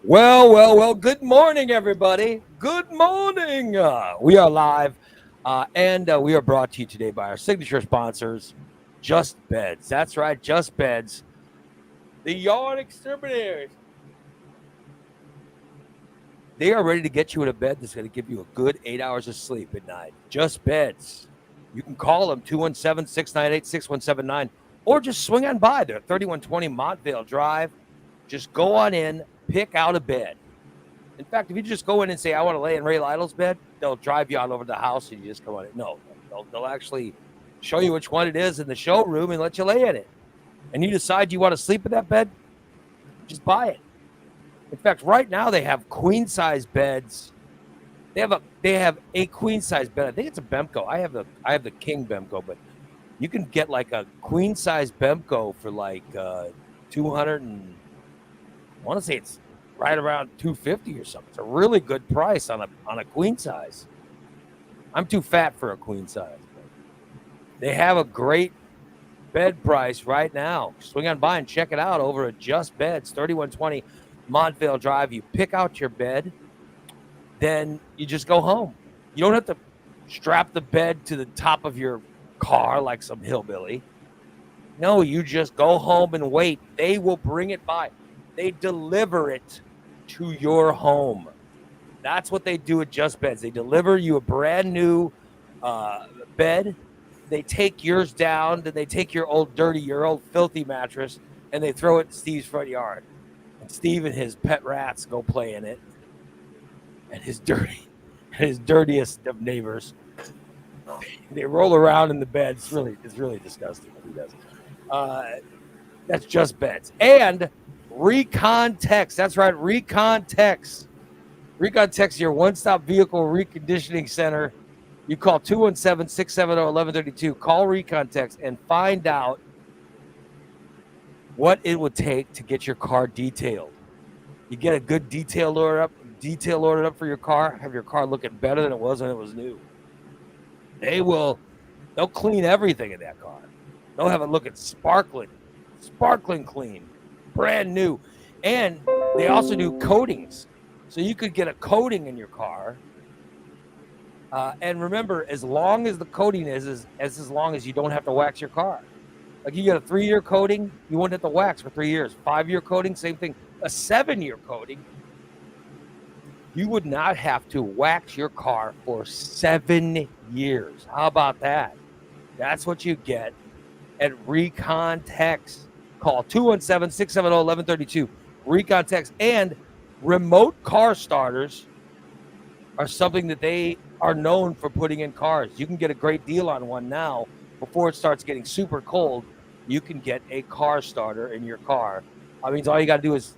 Well. Good morning, everybody. Good morning. We are live, and we are brought to you today by our signature sponsors, Just Beds. That's right, Just Beds. The yawn exterminators. They are ready to get you in a bed that's going to give you a good 8 hours of sleep at night. Just Beds. You can call them 217-698-6179 or just swing on by. They're 3120 Montvale Drive. Just go on in, pick out a bed. In fact, if you just go in and say, I want to lay in Ray Lytle's bed, they'll drive you all over the house and you just come on it. No, they'll actually show you which one it is in the showroom and let you lay in it. And you decide you want to sleep in that bed, just buy it. In fact, right now they have queen size beds. They have a queen size bed. I think it's a Bemco. I have the King Bemco, but you can get like a queen size Bemco for like 200 and I want to say it's right around $250 or something. It's a really good price on a queen size. I'm too fat for a queen size. They have a great bed price right now. Swing on by and check it out over at Just Beds, 3120 Montvale Drive. You pick out your bed, then you just go home. You don't have to strap the bed to the top of your car like some hillbilly. No, you just go home and wait. They will bring it by. They deliver it to your home. That's what they do at Just Beds. They deliver you a brand new bed. They take yours down, then they take your old filthy mattress, and they throw it in Steve's front yard. And Steve and his pet rats go play in it. And his dirtiest of neighbors. They roll around in the bed. It's really disgusting what he does. That's Just Beds. And Recon Tex. That's right, Recon Tex. Recon Tex is your one-stop vehicle reconditioning center. You call 217-670-1132. Call Recon Tex and find out what it would take to get your car detailed. You get a good detail ordered up for your car, have your car looking better than it was when it was new. They'll clean everything in that car. They'll have it looking sparkling clean, brand new. And they also do coatings. So you could get a coating in your car. And remember, as long as the coating is as long as you don't have to wax your car. Like you get a 3-year coating, you wouldn't have to wax for 3 years. 5-year coating, same thing. A 7-year coating, you would not have to wax your car for 7 years. How about that? That's what you get at Recon Tex. Call 217-670-1132. Recon Tex. And remote car starters are something that they are known for putting in cars. You can get a great deal on one now. Before it starts getting super cold, you can get a car starter in your car. I mean, all you got to do is,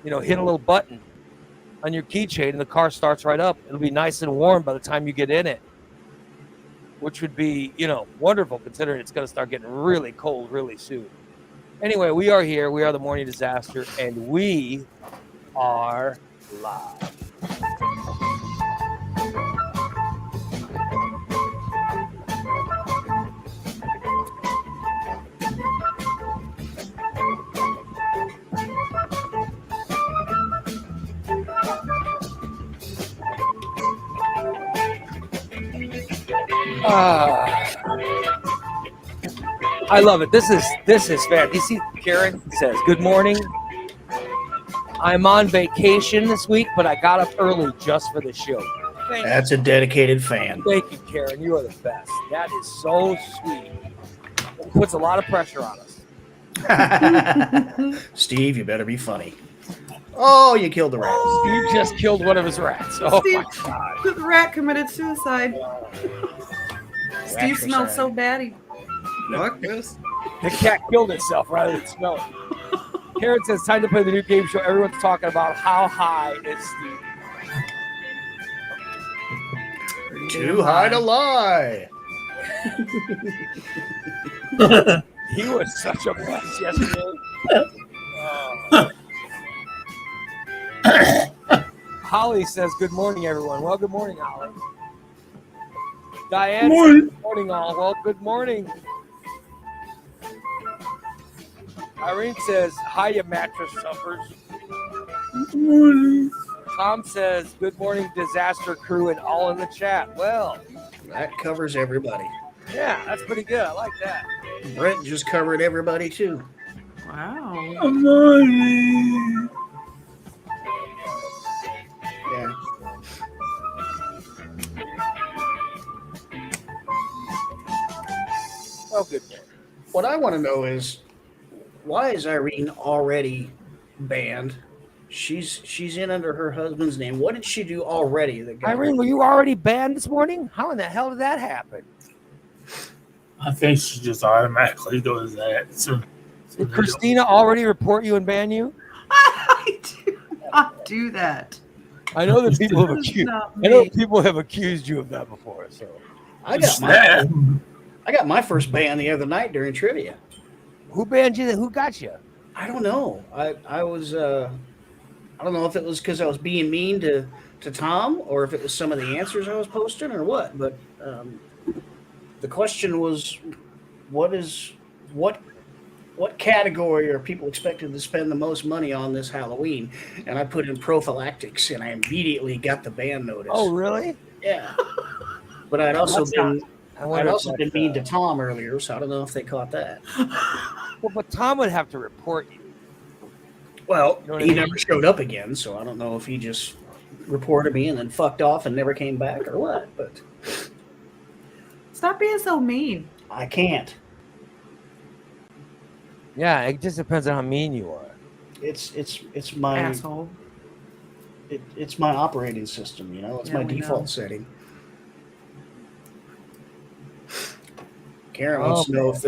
hit a little button on your keychain and the car starts right up. It'll be nice and warm by the time you get in it, which would be, wonderful considering it's going to start getting really cold really soon. Anyway, we are here. We are the Morning Disaster, and we are live. I love it. This is fan. You see, Karen says, "Good morning. I'm on vacation this week, but I got up early just for the show." That's a dedicated fan. Thank you, Karen. You are the best. That is so sweet. It puts a lot of pressure on us. Steve, you better be funny. Oh, you killed the rat. Steve just killed one of his rats. Oh, Steve, my God. The rat committed suicide. Steve smelled so bad, he... Fuck this. The cat killed itself rather than smell it. Karen says, time to play the new game show. Everyone's talking about how high is Steve. Too high to lie. He was such a mess yesterday. Holly says, good morning, everyone. Well, good morning, Holly. Diane says, good morning, all. Well, good morning. Irene says, hiya, mattress thumpers. Tom says, "Good morning, disaster crew, and all in the chat." Well, That covers everybody. yeah, that's pretty good. I like that. Brett just covered everybody too. Wow. Good morning. Yeah. Oh, good morning. What I want to know is, why is Irene already banned? She's in under her husband's name. What did she do already? That got Irene, were you already banned this morning? How in the hell did that happen? I think she just automatically does that. Did Christina already report you and ban you? I do not do that. I know that people have It's accused. not I know me. people have accused you of that before. So I got my first ban the other night during trivia. who banned you? Who got you? I don't know. I was I don't know if it was because I was being mean to Tom, or if it was some of the answers I was posting, or what. But the question was, what category are people expected to spend the most money on this Halloween? And I put in prophylactics, and I immediately got the ban notice. Oh, really? Yeah. But I'd also That's been I wonder I'd if also been that's, mean to Tom earlier, so I don't know if they caught that. Well, but Tom would have to report you. Well, You know what he I mean? never showed up again, so I don't know if he just reported me and then fucked off and never came back or what. But Stop being so mean. I can't. Yeah, it just depends on how mean you are. It's my Asshole. it's my operating system. You know, it's Yeah, my we default know. setting. Karen Oh, wants to know if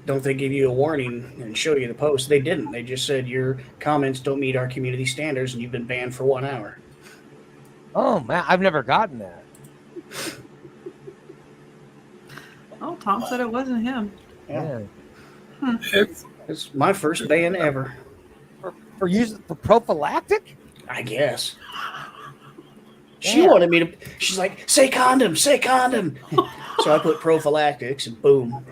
don't they give you a warning and show you the post. They didn't. They just said your comments don't meet our community standards and you've been banned for 1 hour. Oh man, I've never gotten that. Oh, Tom said it wasn't him. Yeah. Yeah. It's my first ban ever, For prophylactic? I guess. She Damn. wanted me to. She's like, say condom, say condom. So I put prophylactics, and boom.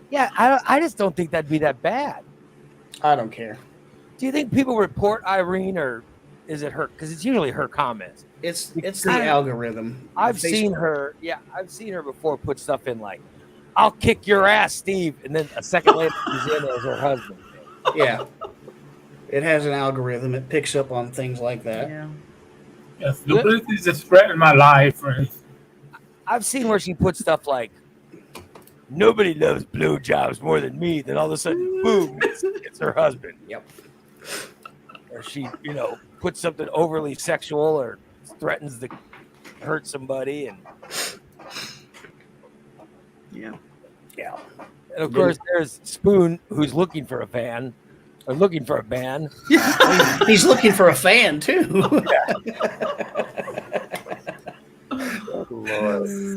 Yeah, I just don't think that'd be that bad. I don't care. Do you think people report Irene, or is it her? Because it's usually her comments. It's the I don't- algorithm. I've Facebook- seen her. Yeah, I've seen her before put stuff in like, "I'll kick your ass, Steve," and then a second later she's in as her husband. Yeah. It has an algorithm. It picks up on things like that. Yeah. Yes, nobody's just spreading my life. Right? I've seen where she puts stuff like, "Nobody loves blowjobs more than me." Then all of a sudden, boom, it's her husband. Yep. Or she, puts something overly sexual or threatens to hurt somebody, and Yeah. Yeah. of course there's Spoon, who's looking for a fan or looking for a ban. He's looking for a fan too.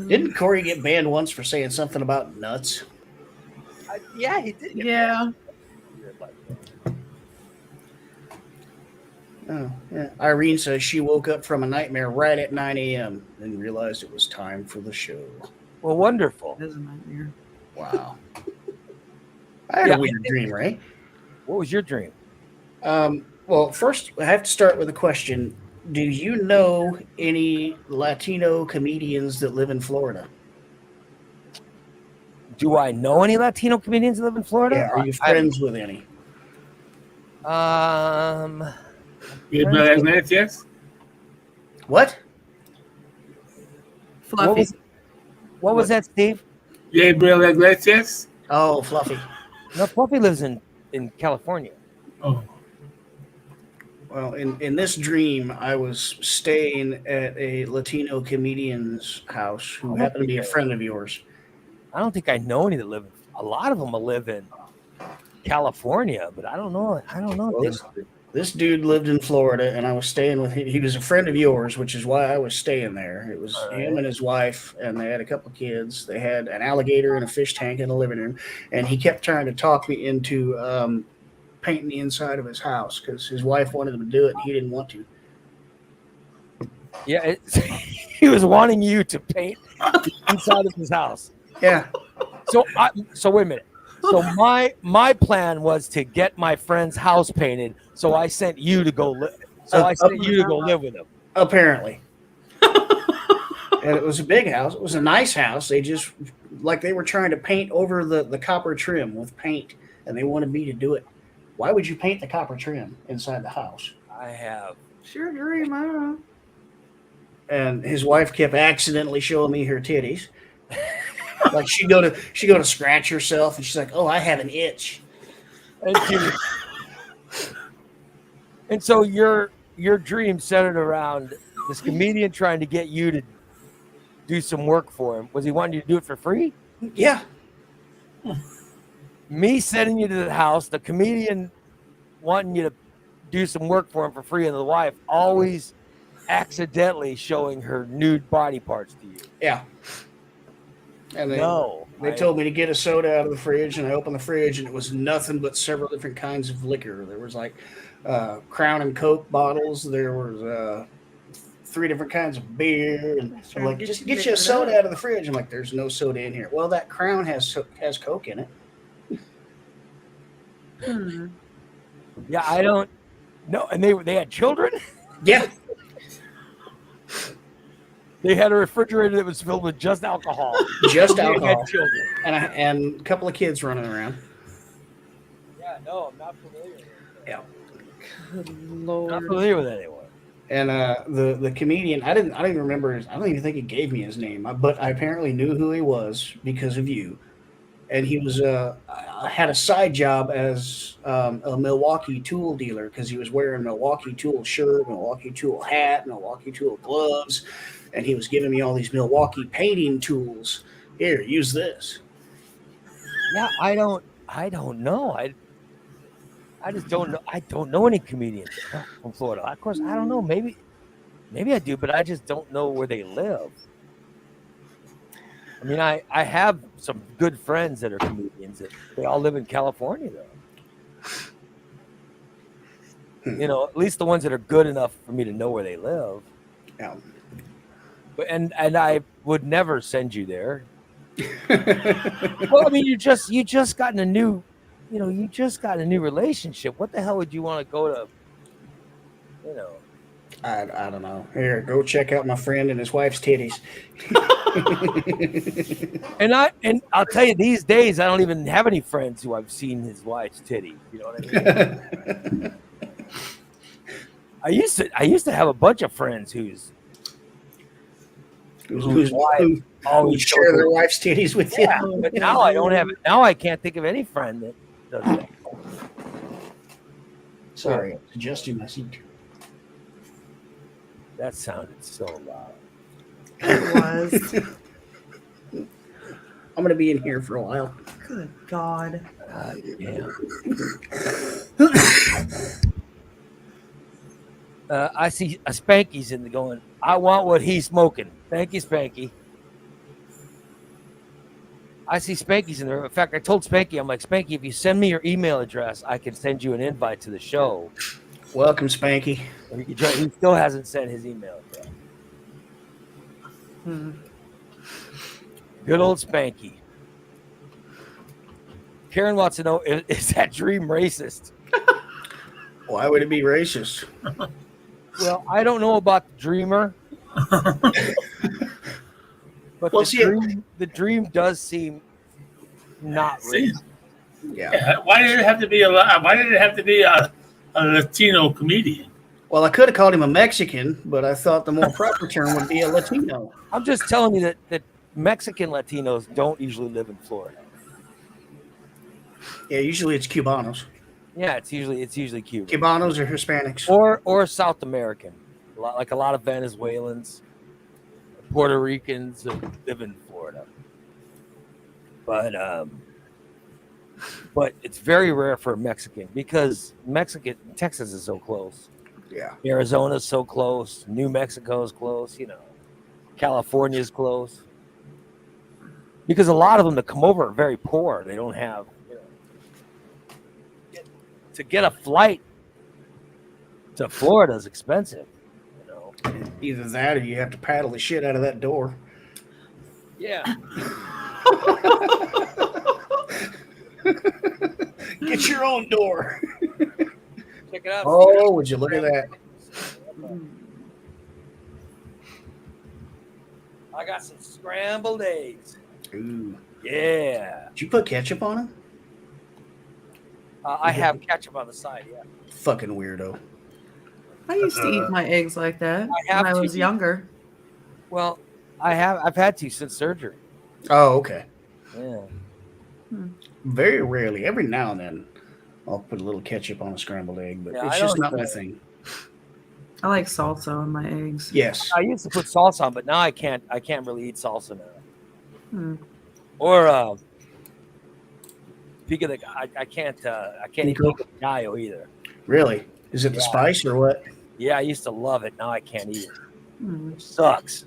Didn't Corey get banned once for saying something about nuts? Yeah, he did. Yeah. Oh, yeah. Irene says she woke up from a nightmare right at 9 a.m. and realized it was time for the show. Well, wonderful. It is a nightmare. Wow. I had Yeah. a weird dream, right? What was your dream? Well, first, I have to start with a question. Do you know any Latino comedians that live in Florida? Do I know any Latino comedians that live in Florida? Yeah, are you friends with any? Gabriel Iglesias? What? Fluffy. What was that, Steve? Gabriel Iglesias? Oh, Fluffy. No, Fluffy lives in California. Oh, Well, in this dream, I was staying at a Latino comedian's house who happened to be a friend of yours. I don't think I know any that live. A lot of them will live in California, but I don't know. Well, this dude lived in Florida, and I was staying with him. He was a friend of yours, which is why I was staying there. It was him and his wife, and they had a couple of kids. They had an alligator and a fish tank in the living room, and he kept trying to talk me into painting the inside of his house because his wife wanted him to do it, and he didn't want to. Yeah, he was wanting you to paint the inside of his house. Yeah. So wait a minute. So my plan was to get my friend's house painted. So I sent you to go live. So I sent you to go live with him. Apparently. And it was a big house. It was a nice house. They just like they were trying to paint over the copper trim with paint, and they wanted me to do it. Why would you paint the copper trim inside the house? I have. Sure dream, I don't know. And his wife kept accidentally showing me her titties. Like she'd go to scratch herself, and she's like, "Oh, I have an itch." And so your dream centered around this comedian trying to get you to do some work for him. Was he wanting you to do it for free? Yeah, Me sending you to the house, the comedian wanting you to do some work for him for free, and the wife always accidentally showing her nude body parts to you. yeah. And they They told me to get a soda out of the fridge, and I opened the fridge, and it was nothing but several different kinds of liquor. There was like Crown and Coke bottles. There was 3 different kinds of beer, and I'm like, just get you a soda out of the fridge. I'm like, there's no soda in here. Well, that Crown has Coke in it. Yeah, I don't know. And they had children. Yeah, They had a refrigerator that was filled with just alcohol. just They had alcohol, children. and a couple of kids running around. Yeah, no, I'm not familiar with it. Yeah. Good I'm Lord. not familiar with anyone. And the comedian, I didn't even remember I don't even think he gave me his name, but I apparently knew who he was because of you. And he was had a side job as a Milwaukee tool dealer because he was wearing a Milwaukee tool shirt, Milwaukee tool hat, Milwaukee tool gloves, and he was giving me all these Milwaukee painting tools. Here, use this. Yeah, I don't know. I just don't know. I don't know any comedians from Florida. Of course, I don't know. Maybe I do, but I just don't know where they live. I mean, I have some good friends that are comedians. That they all live in California, though. You know, at least the ones that are good enough for me to know where they live. Yeah. But and I would never send you there. Well, I mean, you just gotten a new, you just got a new relationship. What the hell would you want to go to? You know. I don't know. Here, go check out my friend and his wife's titties. And I'll tell you, these days I don't even have any friends who I've seen his wife's titties. You know what I mean? I used to have a bunch of friends who share their wife's titties with you. Yeah, but now I don't have it. Now I can't think of any friend that does that. Sorry, adjusting my seat. That sounded so loud. It was. I'm gonna be in here for a while. Good God. Yeah. I see a Spanky's in the going. I want what he's smoking. Thank you, Spanky. I see Spanky's in there. In fact, I told Spanky, I'm like, Spanky, if you send me your email address, I can send you an invite to the show. Welcome, Spanky. He still hasn't sent his email address. Good old Spanky. Karen wants to know, is that dream racist? Why would it be racist? Well, I don't know about the dreamer. But Well, the dream does seem not racist. Yeah. Why did it have to be a Latino comedian? Well, I could have called him a Mexican, but I thought the more proper term would be a Latino. I'm just telling you that Mexican Latinos don't usually live in Florida. Yeah, usually it's Cubanos. Yeah, it's usually Cuban. Cubanos or Hispanics. Or South American. Like a lot of Venezuelans, Puerto Ricans live in Florida. But it's very rare for a Mexican because Texas is so close. Yeah. Arizona's so close. New Mexico's close. California's close. Because a lot of them that come over are very poor. They don't have to get a flight to Florida is expensive. Either that or you have to paddle the shit out of that door. Yeah. Get your own door. Check it out. Oh, would you look at that? I got some scrambled eggs. Ooh. Yeah. Did you put ketchup on them? I have ketchup on the side, yeah. Fucking weirdo. I used to eat my eggs like that I have when I to was eat- younger. Well, I've had to since surgery. Oh, okay. Yeah. Very rarely, every now and then, I'll put a little ketchup on a scrambled egg, but Yeah, it's I just don't- not my thing. I like salsa on my eggs. Yes. I used to put salsa on, but now I can't really eat salsa now. Hmm. Or pico de I can't eat Pico? pico de gallo either. Really? Is it the Yeah. spice or what? Yeah, I used to love it. Now I can't eat it. Hmm. It sucks.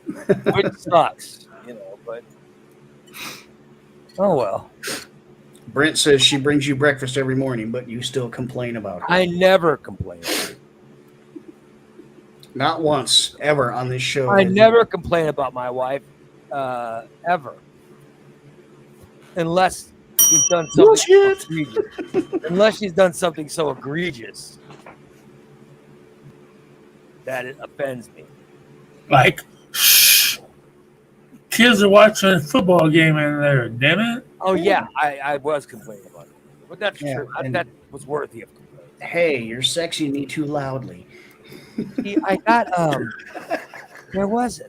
It sucks, you know, but oh well. Brent says she brings you breakfast every morning, but you still complain about her. I never complain. Not once, ever on this show. I has- never complain about my wife, ever, unless she's done something Bullshit. egregious. Unless she's done something so egregious that it offends me. Like, shh. Kids are watching a football game in there. Damn it! Oh yeah, I was complaining about it, but that's Yeah, true. and- That was worthy of complaint. Hey, you're sexing me too loudly. See, I got There was.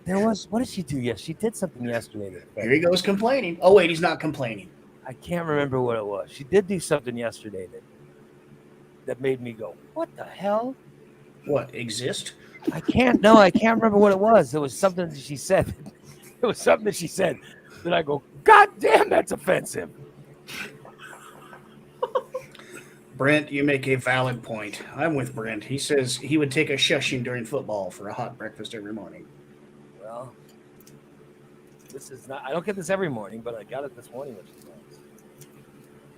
What did she do? Yes, she did something yesterday. Here he goes complaining. Oh, wait, he's not complaining. I can't remember what it was. She did do something yesterday that made me go, "What the hell?" What, exist? I can't remember what it was. It was something that she said. It was something that she said that I go, "God damn, that's offensive." Brent, you make a valid point. I'm with Brent. He says he would take a shushing during football for a hot breakfast every morning. Well, this is not. I don't get this every morning, but I got it this morning, which is nice.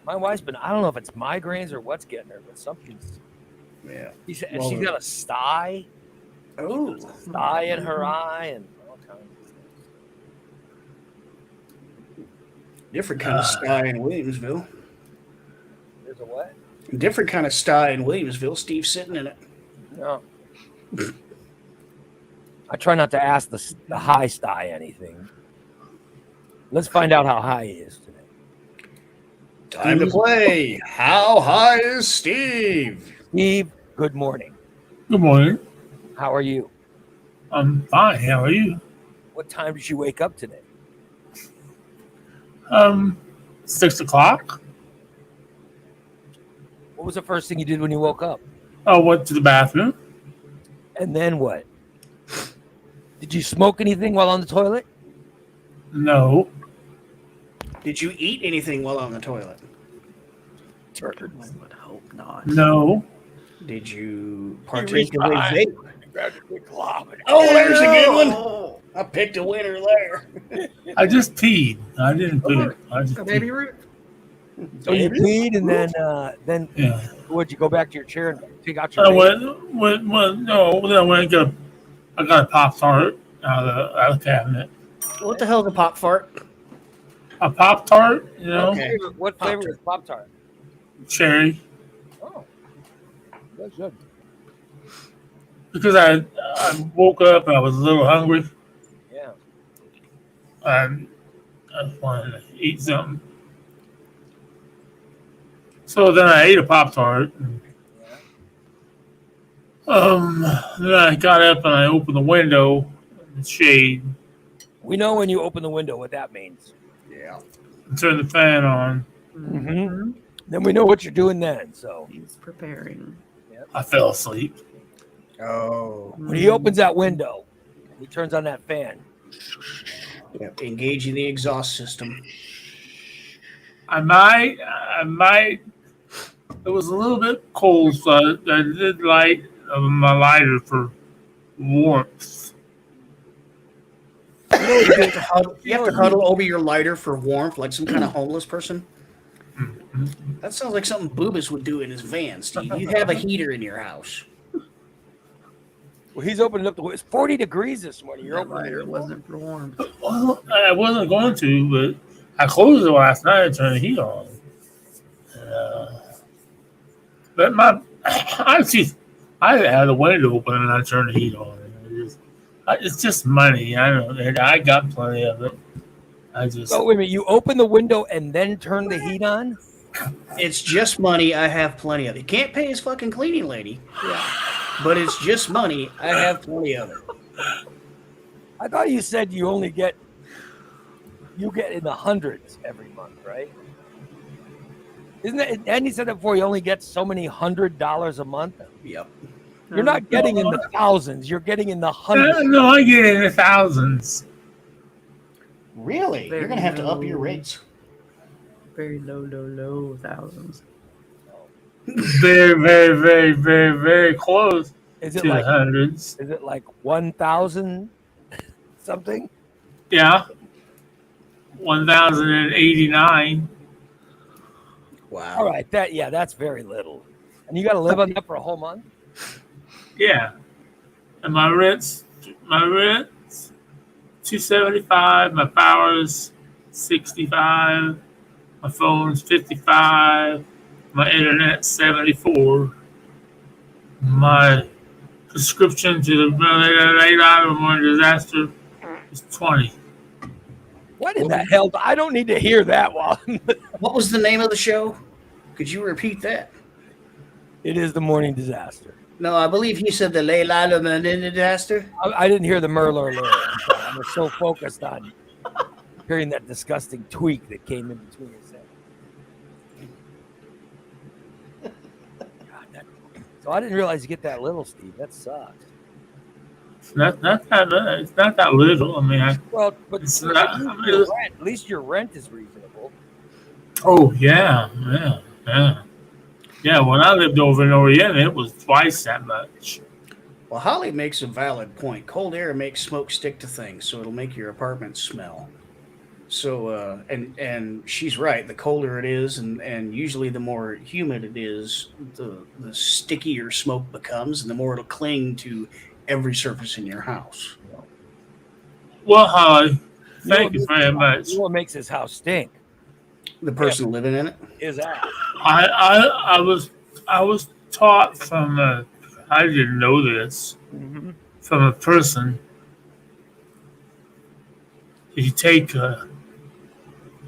My wife's been. I don't know if it's migraines or what's getting her, but something's. Yeah. She said, Well, she's got a sty Oh. in her eye, and all kinds of things. Different kind of sty in Williamsville. There's a what? Different kind of sty in Williamsville. Steve's sitting in it. No. I try not to ask the high sty anything. Let's find out how high he is today. Time to play. How high is Steve? Steve, good morning. Good morning. How are you? I'm fine. How are you? What time did you wake up today? 6 o'clock. What was the first thing you did when you woke up? I went to the bathroom. And then what? Did you smoke anything while on the toilet? No. Did you eat anything while on the toilet? I would hope not. No. Did you partake of a reached vape? Grabbed a big glob and- Oh, there's a good one. I picked a winner there. I just peed. I didn't poop. I just A baby peed. root. So you peed and then Yeah. would you go back to your chair and take out your I vape? then I went and I got a Pop-Tart out of the cabinet. What the hell's a pop fart? A Pop-Tart, you know, Okay. What flavor is Pop-Tart? cherry. Oh, that's good. Because I woke up and I was a little hungry. Yeah. And I just wanted to eat something. So then I ate a Pop-Tart. Then I got up and I opened the window, the shade, We know when you open the window what that means. Yeah. and turned the fan on. Mm-hmm. Then we know what you're doing then. So He's preparing. I fell asleep. Oh. when he opens that window, he turns on that fan. Yep. Engaging the exhaust system. I might. It was a little bit cold, so I did light my lighter for warmth. You have to huddle over your lighter for warmth like some kind of homeless person. That sounds like something Boobas would do in his van, Steve. You have a heater in your house. Well, he's opening up the window. It's 40 degrees this morning. You're Your opening lighter the window. wasn't for warmth. Well, I wasn't going to, but I closed it last night and turned the heat on. But I had the window open and I turned the heat on. It's just money. I don't. I got plenty of it. I just. Oh, wait a minute. You open the window and then turn the heat on? It's just money. I have plenty of it. Can't pay his fucking cleaning lady. Yeah. But it's just money. I have plenty of it. I thought you said you get in the hundreds every month, right? Isn't it? And he said that before. You only get so many $100 a month. Yep. You're not getting in the thousands. You're geting in the hundreds. No, I get in the thousands. Really? Very You're gonna have to up low. your rates. Very low thousands. Very, very, very, very, very close Is it to the like hundreds. 1,000 something? Yeah. 1,089. Wow. All right, that's very little. And you got to live on that for a whole month? Yeah. And my rent's $275. My power's $65. My phone's $55. My internet's $74. My prescription to the late Iron disaster is $20. What in the hell? I don't need to hear that one. What was the name of the show? Could you repeat that? It is the morning disaster. No, I believe he said the Leila disaster. I didn't hear the Merlot lyric. I was so focused on hearing that disgusting tweak that came in between his head. So I didn't realize you get that little, Steve. That sucks. It's not that little. I mean, Well, but It's at not- least your rent- at least your rent is reasonable. oh yeah. Yeah, when I lived over in Orienta, it was twice that much. Well, Holly makes a valid point. Cold air makes smoke stick to things, so it'll make your apartment smell. So, and she's right. The colder it is, and usually the more humid it is, the stickier smoke becomes, and the more it'll cling to every surface in your house. Well, Holly, thank you very much. You know what makes his house stink? The person living in it. His ass. I was taught from I didn't know this Mm-hmm. from a person. You take a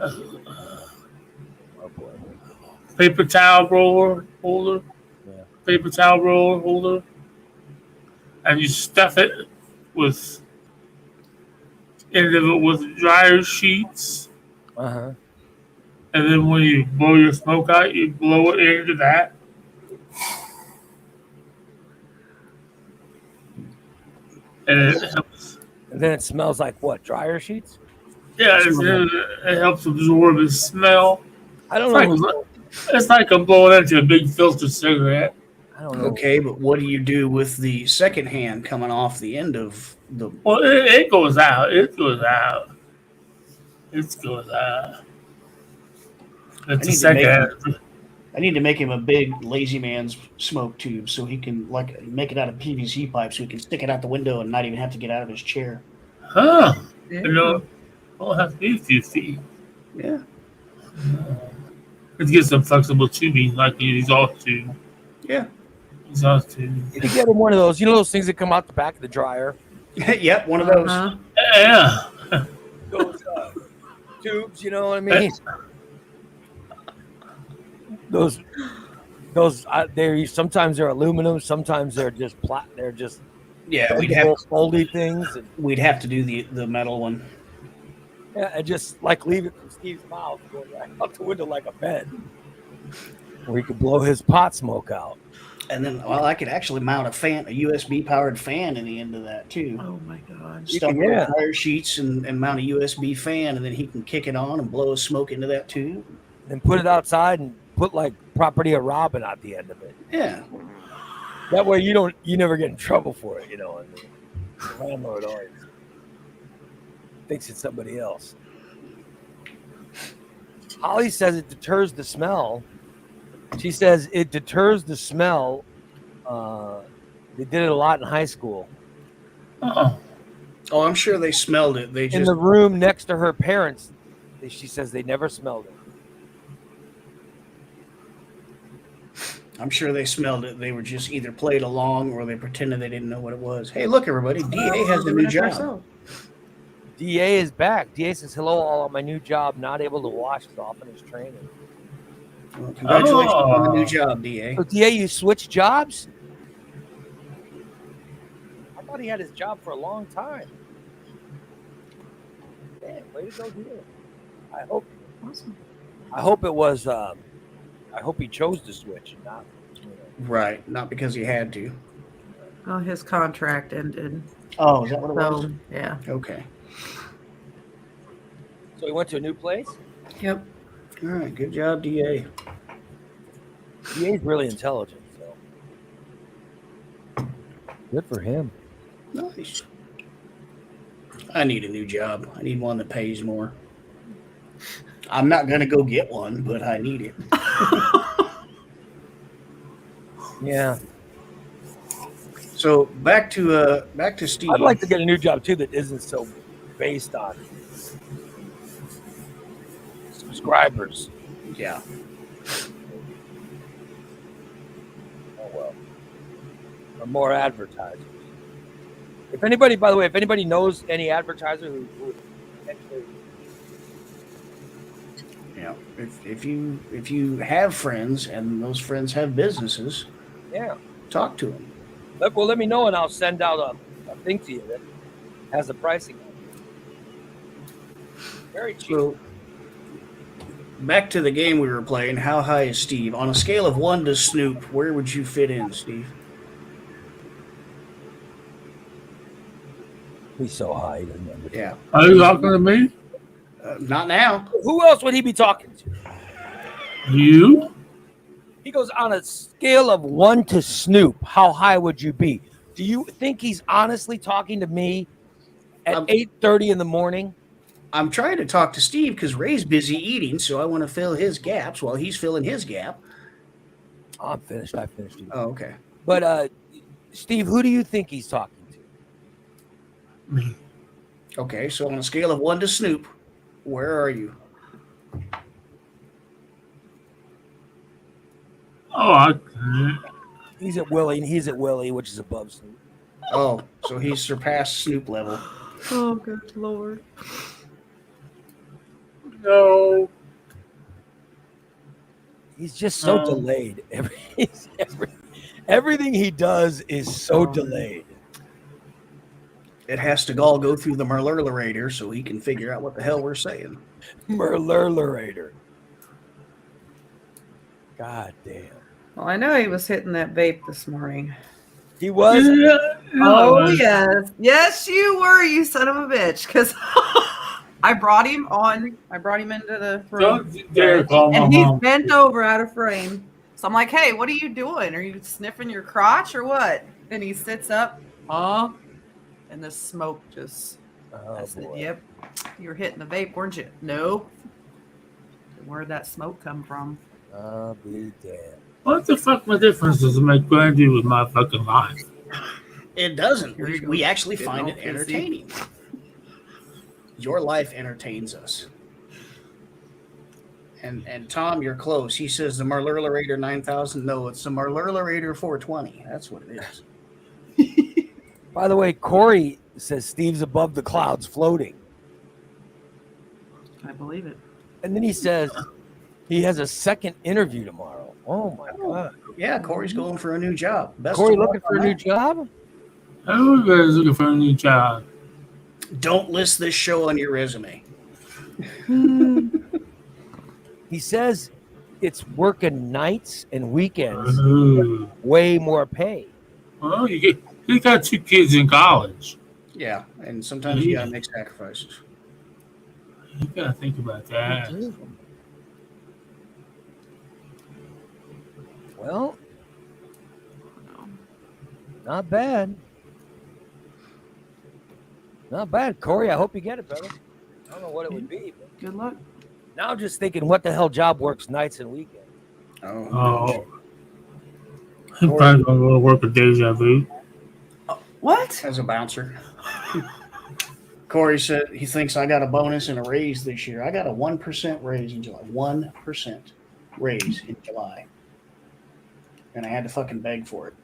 Oh boy. paper towel roller holder, Yeah. paper towel roller holder, and you stuff it with dryer sheets, Uh-huh. and then when you blow your smoke out, you blow it into that. And it helps. And then it smells like what? Dryer sheets? Yeah, it helps absorb the smell. I don't It's know. like, it's like I'm blowing into a big filter cigarette. I don't know. Okay, but what do you do with the second hand coming off the end of the? Well, it goes out. It goes out. It goes out. It's a need to second make hand. I need to make him a big lazy man's smoke tube so he can make it out of PVC pipe so he can stick it out the window and not even have to get out of his chair. Huh. Yeah. You know, I'll have to be a few feet. Yeah. Let's get some flexible tubing like the exhaust tube. Yeah. Exhaust tube. You could get him one of those. You know those things that come out the back of the dryer? Yep, one of those. Uh-huh. Yeah. Those tubes, you know what I mean? those they're sometimes they're aluminum, sometimes they're just they're just Yeah, foldy things, and we'd have to do the metal one. yeah, and just like leave it from Steve's mouth going right out the window like a bed, where he could blow his pot smoke out. And then, well, I could actually mount a USB powered fan in the end of that too. Oh my god. Stuff can, with yeah. tire sheets and mount a USB fan, and then he can kick it on and blow his smoke into that too. Then put it outside and put like property of Robin at the end of it. Yeah. That way you never get in trouble for it, you know. And the landlord always thinks it's somebody else. Holly says it deters the smell. She says it deters the smell. They did it a lot in high school. Oh. Oh, I'm sure they smelled it. They In just the room next to her parents, She says they never smelled it. I'm sure they smelled it. They were just either played along or they pretended they didn't know what it was. Hey, look, everybody. DA has a new job. DA is back. DA says, hello, all on my new job. Not able to wash as often as training. Well, congratulations on the new job, DA. So, DA, you switched jobs? I thought he had his job for a long time. Man, way to go, DA. I hope. Awesome. I hope it was. I hope he chose to switch, not. Right. Not because he had to. Oh, his contract ended. Oh, is that what it was? So, yeah. Okay. So he went to a new place. Yep. All right. Good job, DA. DA's really intelligent, so good for him. Nice. I need a new job. I need one that pays more. I'm not going to go get one, but I need it. Yeah, So back to Steve. I'd like to get a new job too that isn't so based on subscribers. Yeah. Oh well, or more advertisers. If anybody, by the way, if anybody knows any advertiser who potentially, Yeah. If you have friends and those friends have businesses, yeah, talk to them. let me know and I'll send out a thing to you that has the pricing on it. Very cheap. So back to the game we were playing. How high is Steve on a scale of 1 to Snoop? Where would you fit in, Steve? He's so high, he doesn't understand. Yeah. Are you talking to me? Not now. Who else would he be talking to? You? He goes, on a scale of 1 to Snoop, how high would you be? Do you think he's honestly talking to me at 8:30 in the morning? I'm trying to talk to Steve because Ray's busy eating, so I want to fill his gaps while he's filling his gap. Oh, I'm finished. I finished. Oh, okay. But Steve, who do you think he's talking to? Me. Okay, so on a scale of 1 to Snoop, where are you? Oh, He's at Willie. He's at Willie, which is above Snoop. Oh, so he's surpassed Snoop level. Oh, good Lord. no. He's just so delayed. Everything he does is so delayed. It has to all go through the Merlurlerator so he can figure out what the hell we're saying. Merlurlerator. God damn. Well, I know he was hitting that vape this morning. He was. Oh, yes. Yes, you were, you son of a bitch. Because I brought him into the room. Don't dare call my And he's mom. bent over out of frame. So I'm like, hey, what are you doing? Are you sniffing your crotch or what? And he sits up. And the smoke just, I said, boy. yep, you were hitting the vape, weren't you? No. Where'd that smoke come from? I'll be damned. What the fuck my difference does it make Brandy with my fucking life? It doesn't. Here you go. We actually Getting find all it pissy. entertaining. Your life entertains us. And Tom, you're close. He says the Merlurlerator 9000. No, it's the Merlurlerator 420. That's what it is. By the way, Corey says Steve's above the clouds floating. I believe it. And then he says he has a second interview tomorrow. Oh, my God. Yeah, Corey's going for a new job. Best Corey of luck looking for a on new that. job? Everybody's looking for a new job. Don't list this show on your resume. He says it's working nights and weekends, Ooh. way more pay. Well, you got 2 kids in college. Yeah, and sometimes you gotta make sacrifices. You gotta think about that. Well, not bad. Not bad, Corey. I hope you get it, brother. I don't know what it would be, but Good luck. now I'm just thinking, what the hell job works nights and weekends? Oh. I'm probably gonna go to work at Deja Vu. What? As a bouncer. Corey said he thinks I got a bonus and a raise this year. I got a 1% raise in July. 1% raise in July. And I had to fucking beg for it.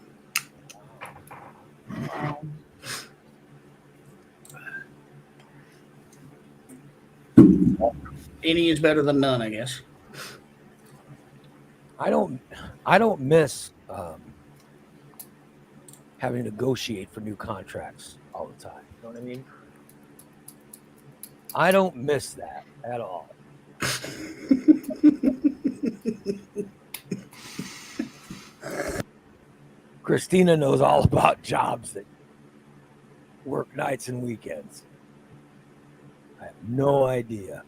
Any is better than none, I guess. I don't miss having to negotiate for new contracts all the time. You know what I mean? I don't miss that at all. Christina knows all about jobs that work nights and weekends. I have no idea.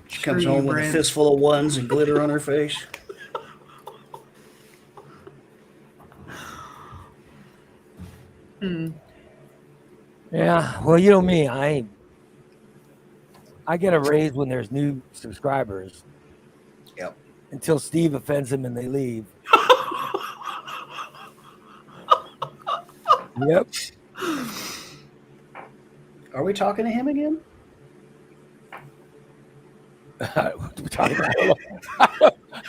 She comes Screw you, home with a Brent. fistful of ones and glitter on her face. Yeah, well, you know me. I get a raise when there's new subscribers. Yep. Until Steve offends them and they leave. Yep. Are we talking to him again? I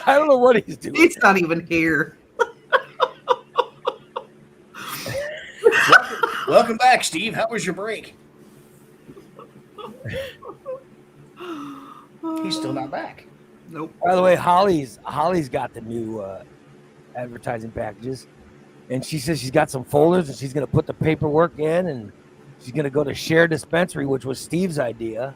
don't know what he's doing. He's not even here. Welcome back, Steve. How was your break? He's still not back. Nope. By the way, Holly's got the new advertising packages, and she says she's got some folders and she's going to put the paperwork in, and she's going to go to Share Dispensary, which was Steve's idea,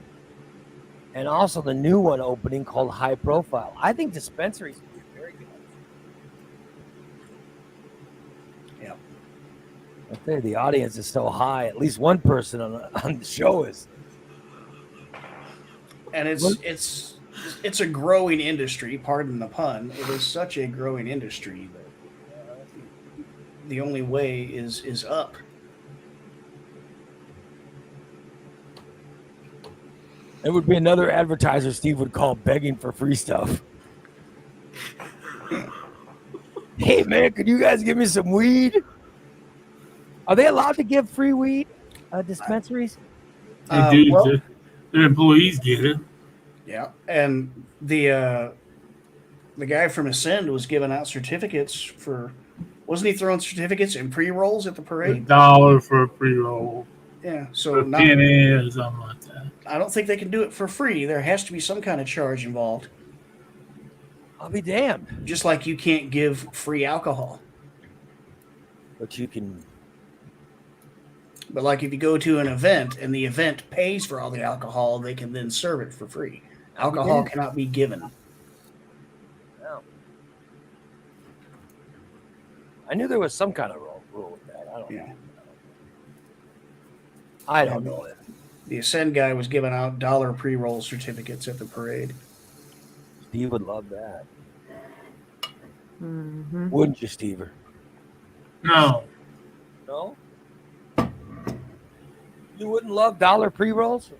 and also the new one opening called High Profile. I think dispensaries would be very good. Yep. I think the audience is so high. At least one person on the show is. And it's a growing industry. Pardon the pun. It is such a growing industry that the only way is up. It would be another advertiser Steve would call begging for free stuff. Hey man, could you guys give me some weed? Are they allowed to give free weed? Dispensaries? They do. Well, Their employees get it. yeah, and the guy from Ascend was giving out certificates for. Wasn't he throwing certificates and pre-rolls at the parade? $1 for a pre-roll. Yeah, For so a not, penny or something like that. I don't think they can do it for free. There has to be some kind of charge involved. I'll be damned. Just like you can't give free alcohol. But you can. But like if you go to an event and the event pays for all the alcohol, they can then serve it for free. Alcohol cannot be given. No. I knew there was some kind of rule with that. I don't know. Yeah. I don't know it. The Ascend guy was giving out $1 pre-roll certificates at the parade. Steve would love that. Mm-hmm. Wouldn't you, Steve? No. No? You wouldn't love dollar pre-rolls?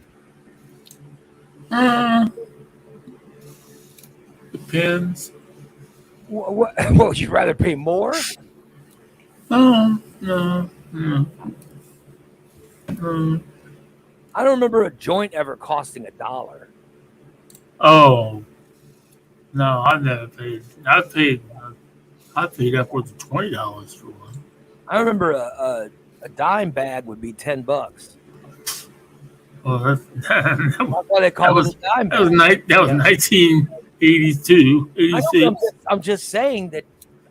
Depends. What would you rather pay more? No. I don't remember a joint ever costing $1. Oh. No, I've never paid. I paid upwards of $20 for one. I remember a dime bag would be $10. Well, That's why they call it a dime that was bag. that was 1982, 86. I'm just saying that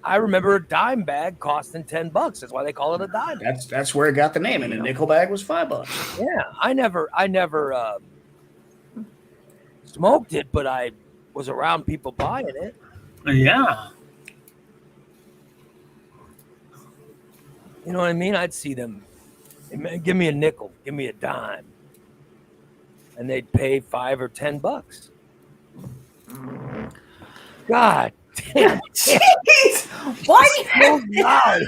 I remember a dime bag costing $10. That's why they call it a dime bag. That's where it got the name, and a nickel bag was $5. Yeah, I never smoked it, but I was around people buying it. Yeah. You know what I mean? I'd see them. Hey, man, give me a nickel, give me a dime, and they'd pay $5 or $10. God damn! Jeez! Why? So loud.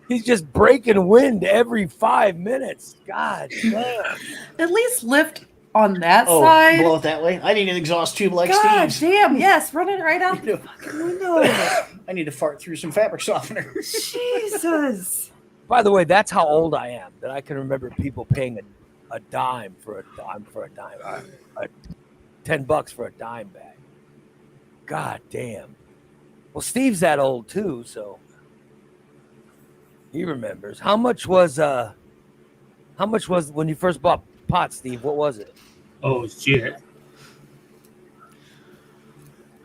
He's just breaking wind every 5 minutes. God damn! At least lift on that Oh, side. blow it that way. I need an exhaust tube like God Steve's. damn! Yes, run it right out the You know, fucking window. I need to fart through some fabric softener. Jesus. By the way, that's how old I am. That I can remember people paying a dime for a dime $10 for a dime bag. God damn. Well, Steve's that old too, so he remembers. How much was when you first bought pot, Steve? What was it? Oh shit!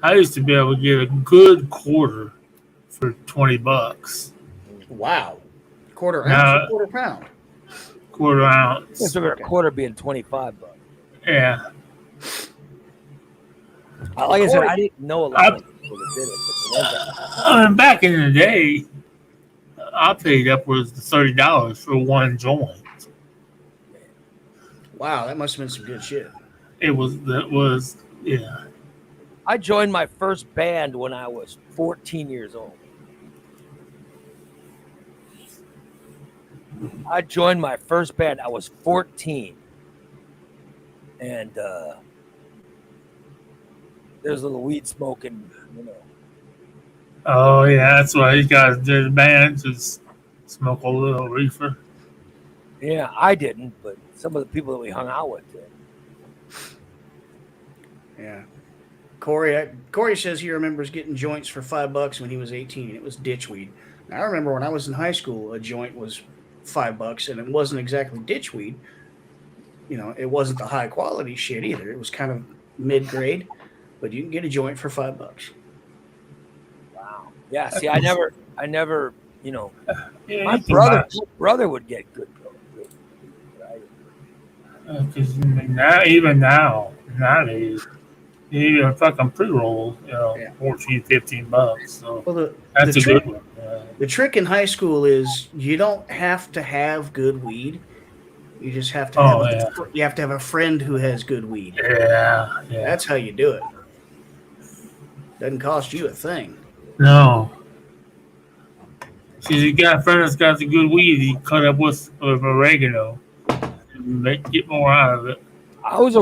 I used to be able to get a good quarter for $20. Wow. Quarter Now- ounce or quarter pound? Quarter ounce. It's a quarter being $25. Yeah. Like I said, I didn't know a lot of people that did it. But the ones that- Back in the day, I paid upwards to $30 for one joint. Wow, that must have been some good shit. Yeah. I joined my first band when I was 14 years old. I joined my first band. I was 14. And there's a little weed smoking, you know. Oh yeah, that's why these guys did the band, just smoke a little reefer. Yeah, I didn't, but some of the people that we hung out with did. Yeah. Corey says he remembers getting joints for $5 when he was 18. It was ditchweed. Now, I remember when I was in high school, a joint was $5, and it wasn't exactly ditchweed. You know, it wasn't the high quality shit either. It was kind of mid grade, but you can get a joint for $5. Wow. Yeah, see, I never, you know, Yeah, my you can brother would get good. Because nowadays, you get a fucking pre-roll, Yeah. $14, $15. So Well, that's the a trick, good one. the trick in high school is you don't have to have good weed. You just have to you have to have a friend who has good weed. Yeah. That's how you do it. Doesn't cost you a thing. No. See, you got a friend that's got the good weed, you cut up with oregano. Get more out of it. I was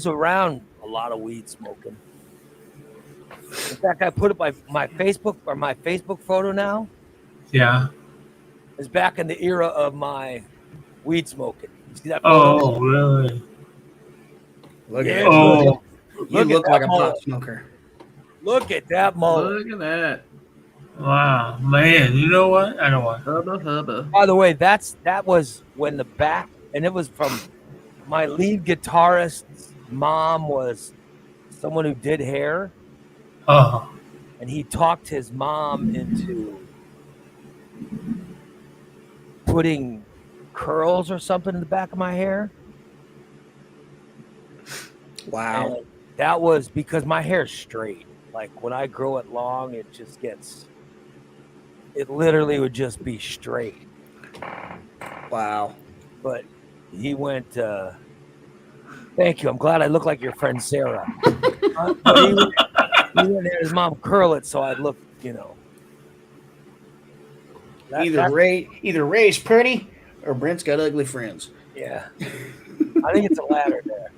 around a lot of weed smoking. In fact, I put it by my Facebook photo now Yeah. is back in the era of my weed smoking. You see that photo? Oh, really? Look Yeah. at Oh, you look at like that a mullet. pot smoker. Look at that mullet. Look at that. wow. Man, you know what? I know what. Hubba hubba. By the way, that was when the back, and it was from my lead guitarist's mom was someone who did hair, Oh, and he talked his mom into putting curls or something in the back of my hair. Wow. And that was because my hair's straight. Like when I grow it long, it literally would just be straight. Wow. But he went, thank you. I'm glad I look like your friend Sarah. But he went and had his mom curl it so I'd look, you know. Either Ray's pretty or Brent's got ugly friends. Yeah. I think it's a ladder there.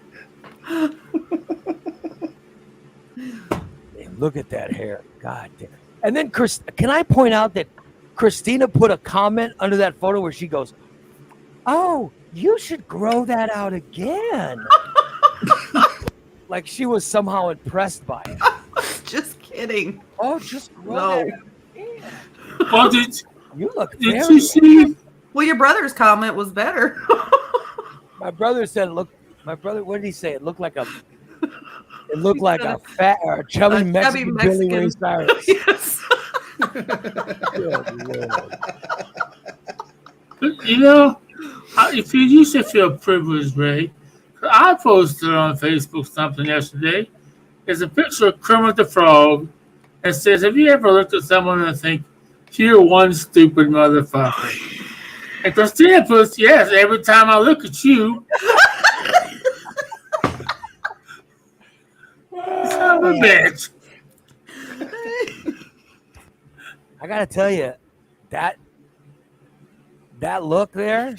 Damn, look at that hair. God damn. And then, can I point out that Christina put a comment under that photo where she goes, "Oh, you should grow that out again." Like she was somehow impressed by it. Just kidding. Oh, just grow No. that out again. well, did You look you very. see? Well, your brother's comment was better. My brother said, "Look." My brother, what did he say? It looked like a fat or a chubby Mexican Billy Ray Cyrus. Yes. Good Lord. You know, if you should feel privileged, Ray. I posted on Facebook something yesterday. It's a picture of Kermit the Frog and says, "Have you ever looked at someone and think, you're one stupid motherfucker?" And Christina puts, "Yes, every time I look at you." Son of a bitch. I gotta tell you, that look there,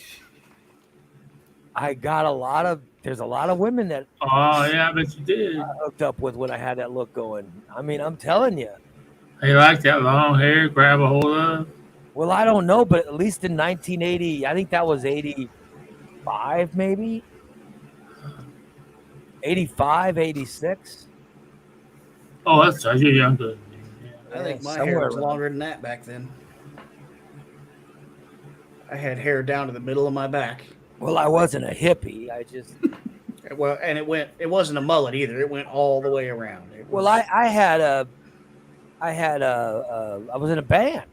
there's a lot of women that Oh, yeah, I bet you did. I hooked up with when I had that look going. I mean, I'm telling you. You like that long hair, grab a hold of? Well, I don't know, but at least in 1980, I think that was 85 85, maybe 85, 86. Oh, that's right. You're younger than me. I think my somewhere hair was around. longer than that back then. I had hair down to the middle of my back. Well, I wasn't a hippie. I just Well, and it wasn't a mullet either. It went all the way around. well, I was in a band,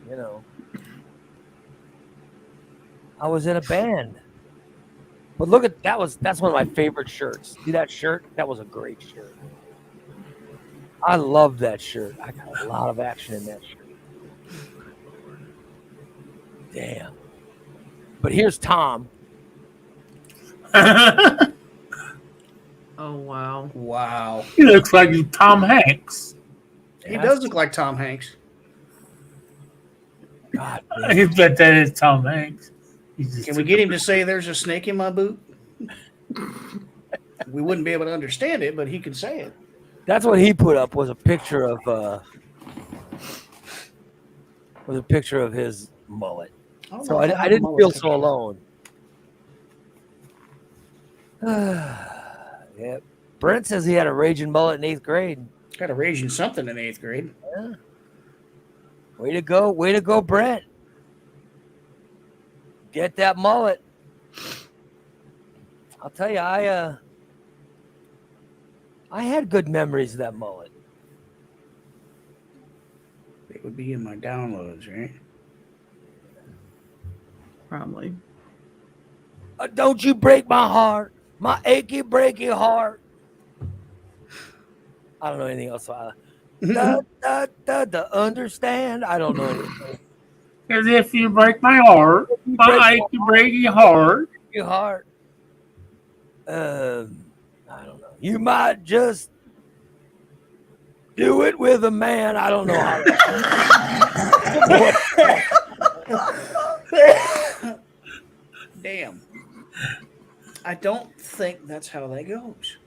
you know. I was in a band. But look at that's one of my favorite shirts. See that shirt? That was a great shirt. I love that shirt. I got a lot of action in that shirt. Damn. But here's Tom. Oh wow. Wow. He looks like Tom Hanks. He does look like Tom Hanks. God, I bet that is Tom Hanks. Can we get him to say there's a snake in my boot? We wouldn't be able to understand it, but he could say it. that's what he put up was a picture of his mullet. don't So know if I have didn't mullet feel picture. so alone. Yeah. Brent says he had a raging mullet in 8th grade. Got a raging something in 8th grade. Yeah. Way to go, Brent. Get that mullet. I'll tell you, I had good memories of that mullet. It would be in my downloads, right? Probably. Don't you break my heart, my achy, breaky heart. I don't know anything else. Understand? I don't know anything. As if you break my heart, my achy, breaky heart. Your heart. I don't know. You might just do it with a man. I don't know how. Damn. I don't think that's how that goes.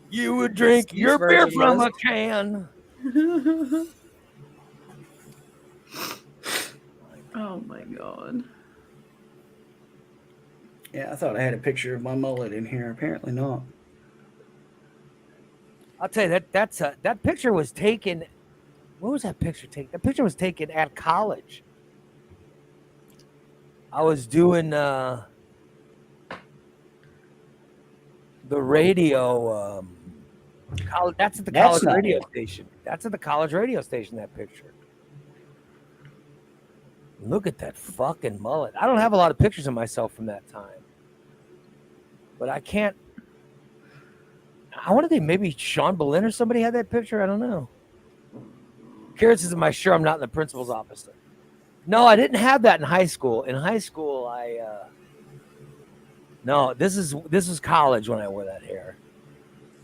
You would drink Steve's your beer version from is- a can. Oh my god. Yeah, I thought I had a picture of my mullet in here. Apparently not. I'll tell you that picture was taken. What was that picture taken? That picture was taken at college. I was doing the radio. That's at the That's college not radio it. station. That's at the college radio station. That picture. Look at that fucking mullet. I don't have a lot of pictures of myself from that time, but I can't. I wonder if maybe Sean Boleyn or somebody had that picture. I don't know. Karen says, "Am I sure I'm not in the principal's office?" No, I didn't have that in high school. In high school, no. This is college when I wore that hair.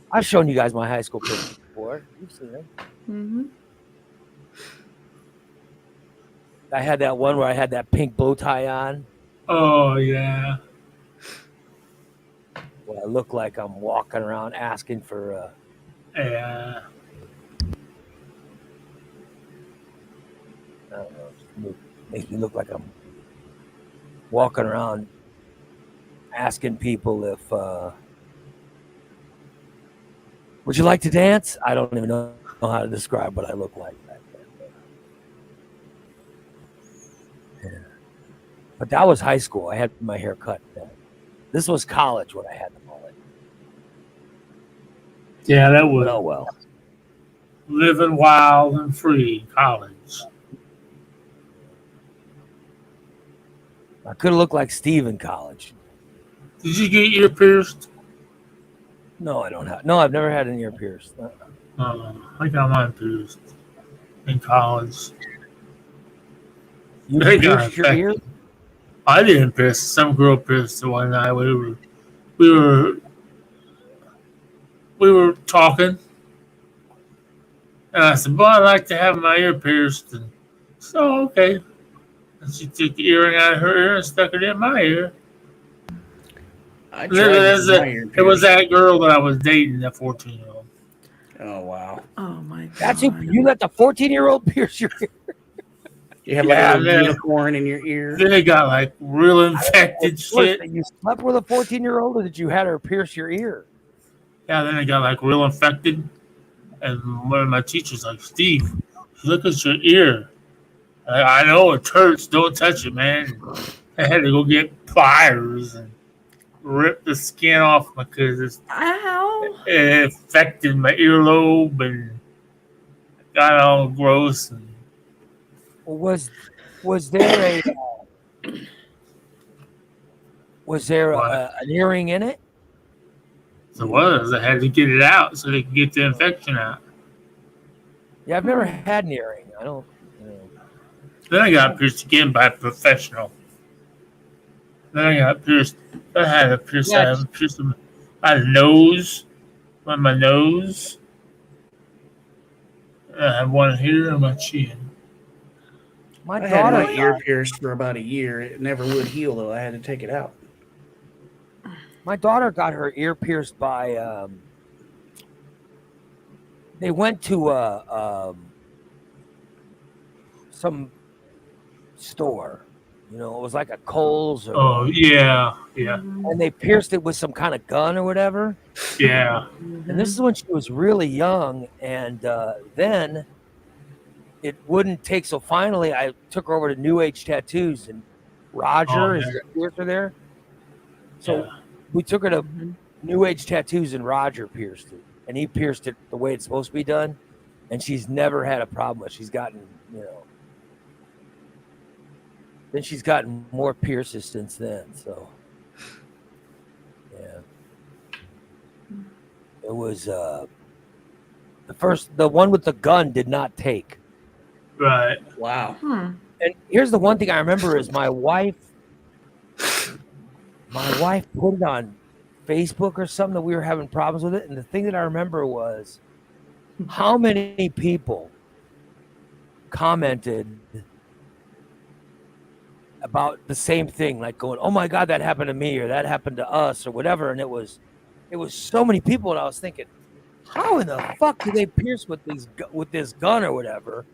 I've shown you guys my high school pictures before. You've seen them. Mm-hmm. I had that one where I had that pink bow tie on. Oh, yeah. Where I look like I'm walking around asking for. Yeah. I don't know. Just makes me look like I'm walking around asking people if. Would you like to dance? I don't even know how to describe what I look like back then. Yeah. But that was high school. I had my hair cut then. This was college when I had the mullet. Yeah, that But was oh well. living wild and free in college. I could have looked like Steve in college. Did you get ear pierced? No, I don't have. No, I've never had an ear pierced. I got mine pierced in college. You They got pierced your ear? I didn't pierce. Some girl pierced it one night. We were talking, and I said, "Boy, I'd like to have my ear pierced." And so okay, and she took the earring out of her ear and stuck it in my ear. I It tried was, to get my ear it was pierced. that girl that I was dating, that 14-year-old. Oh wow. Oh my god. That's you let the 14-year-old pierce your ear. You have like Yeah, a little man. unicorn in your ear. Then it got like real infected Worse, shit. that you slept with a 14-year-old, or that you had her pierce your ear? Yeah, then it got like real infected. And one of my teachers like, Steve, look at your ear. I know it hurts. Don't touch it, man. I had to go get pliers and rip the skin off because Ow. it affected my earlobe and got all gross. And Well, was there what? an earring in it? So was I had to get it out so they could get the infection out. Yeah, I've never had an earring. I don't. You know. Then I got pierced again by a professional. Then I got pierced. I had a pierce. I have a pierced on my nose, on my nose. I have one here on my chin. My I had daughter. my ear pierced for about a year. It never would heal though. I had to take it out. My daughter got her ear pierced by. They went to some store. You know, it was like a Kohl's, Oh yeah, yeah, and they pierced it with some kind of gun or whatever. yeah. And this is when she was really young, and then it wouldn't take. So finally, I took her over to New Age Tattoos, and Roger is the piercer there. So Yeah. we took her to New Age Tattoos, and Roger pierced it, and he pierced it the way it's supposed to be done, and she's never had a problem with it. She's gotten, you know, then she's gotten more pierces since then. So yeah, it was the one with the gun did not take. Right. Wow. And here's the one thing I remember is my wife put it on Facebook or something that we were having problems with it. And the thing that I remember was how many people commented about the same thing, like going, "Oh my God, that happened to me," or "That happened to us," or whatever. And it was so many people, and I was thinking, how in the fuck do they pierce with this gun or whatever?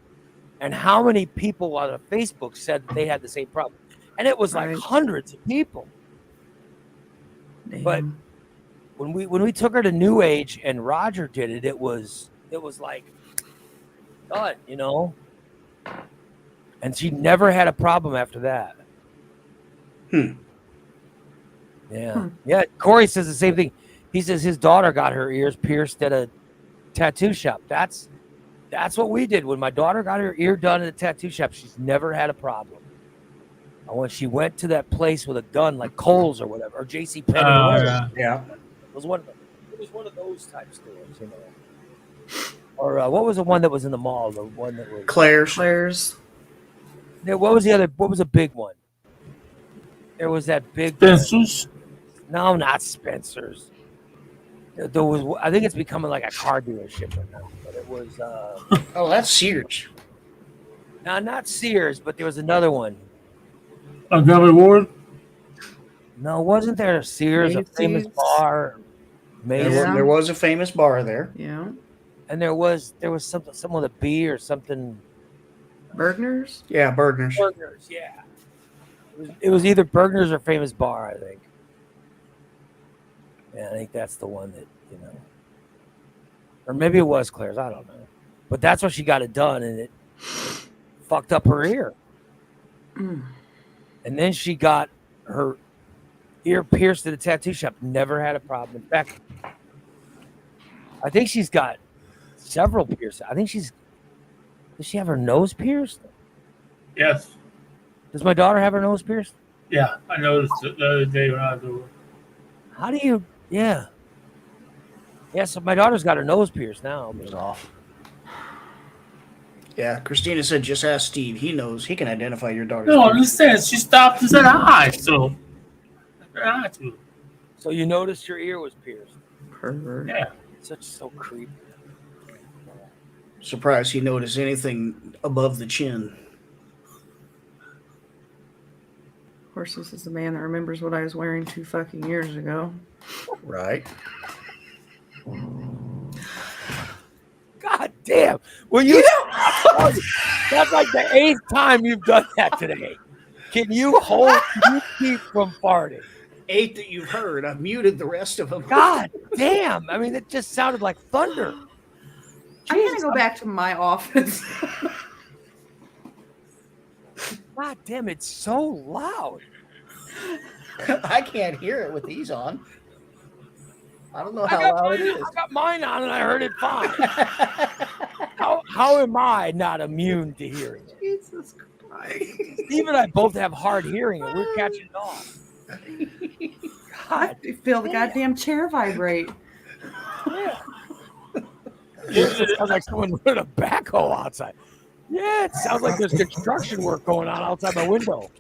And how many people on Facebook said that they had the same problem? And it was like hundreds of people. But when we took her to New Age and Roger did it, it was like done, you know. And she never had a problem after that. Yeah. Yeah. Corey says the same thing. He says his daughter got her ears pierced at a tattoo shop. That's what we did when my daughter got her ear done at a tattoo shop. She's never had a problem. And when she went to that place with a gun, like Kohl's or whatever, or J.C. Penney, or whatever, Yeah. it was one of those type stores, you know. Or what was the one that was in the mall? The one that was Claire's. Yeah, what was the other? What was a big one? There was that big. Spencer's. No, not Spencer's. There was. I think it's becoming like a car dealership right now. But it was. Oh, that's Sears. No, not Sears, but there was another one. Montgomery Ward. No, wasn't there a Sears, a famous Macy's? bar? Macy's. There was a famous bar there. Yeah. And there was something with a B or something. Bergner's? Yeah, Bergner's. Burgers, yeah. It was either Bergner's or Famous Bar, I think. Yeah, I think that's the one that, you know. Or maybe it was Claire's, I don't know. But that's what she got it done, and it fucked up her ear. And then she got her ear pierced at a tattoo shop. Never had a problem. In fact, I think she's got several piercings. I think does she have her nose pierced? Yes. Does my daughter have her nose pierced? Yeah, I noticed it the other day when I was over. How do you? Yeah. Yeah. So my daughter's got her nose pierced now. But Yeah, Christina said just ask Steve. He knows. He can identify your daughter's No, I'm piercing. just saying she stopped and said hi, so I had to. so you noticed your ear was pierced. Pervert. Yeah. So creepy. Surprised he noticed anything above the chin. Of course, this is the man that remembers what I was wearing 2 fucking years ago. Right. God damn. Well, you. That's like the 8th time you've done that today. Can you keep from farting? 8 that you've heard. I've muted the rest of them. God damn. I mean, it just sounded like thunder. I'm going to go back to my office. God damn, it's so loud. I can't hear it with these on. I don't know how loud it is. I got mine on and I heard it fine. How am I not immune to hearing it? Jesus Christ. Steve and I both have hard hearing and we're catching it off. God, I feel the goddamn chair vibrate. yeah. It sounds like someone put a backhoe outside. Yeah, it sounds like there's construction work going on outside my window.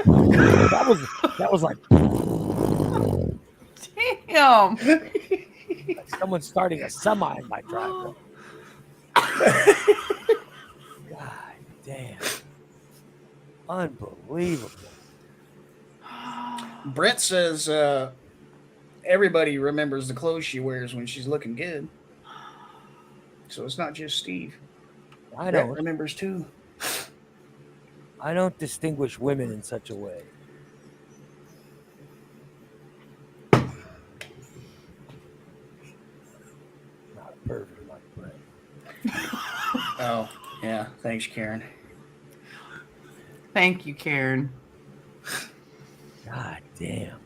That was like Damn. someone starting a semi in my driveway. God damn. Unbelievable. Brent says everybody remembers the clothes she wears when she's looking good. So it's not just Steve. I Brent don't remembers too. I don't distinguish women in such a way. Not a pervert like Brent. Oh, yeah. Thanks, Karen. Thank you, Karen. God damn.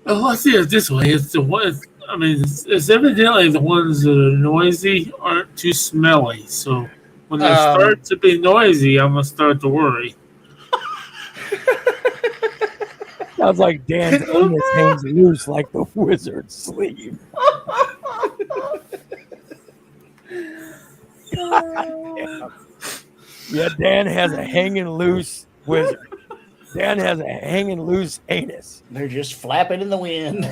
Well, I see it this way. It's the ones. I mean, it's evidently the ones that are noisy aren't too smelly. So when they start to be noisy, I'm gonna start to worry. Sounds like Dan's anus hangs loose like the wizard's sleeve. Yeah, Dan has a hanging loose wizard. Dan has a hanging loose anus. They're just flapping in the wind.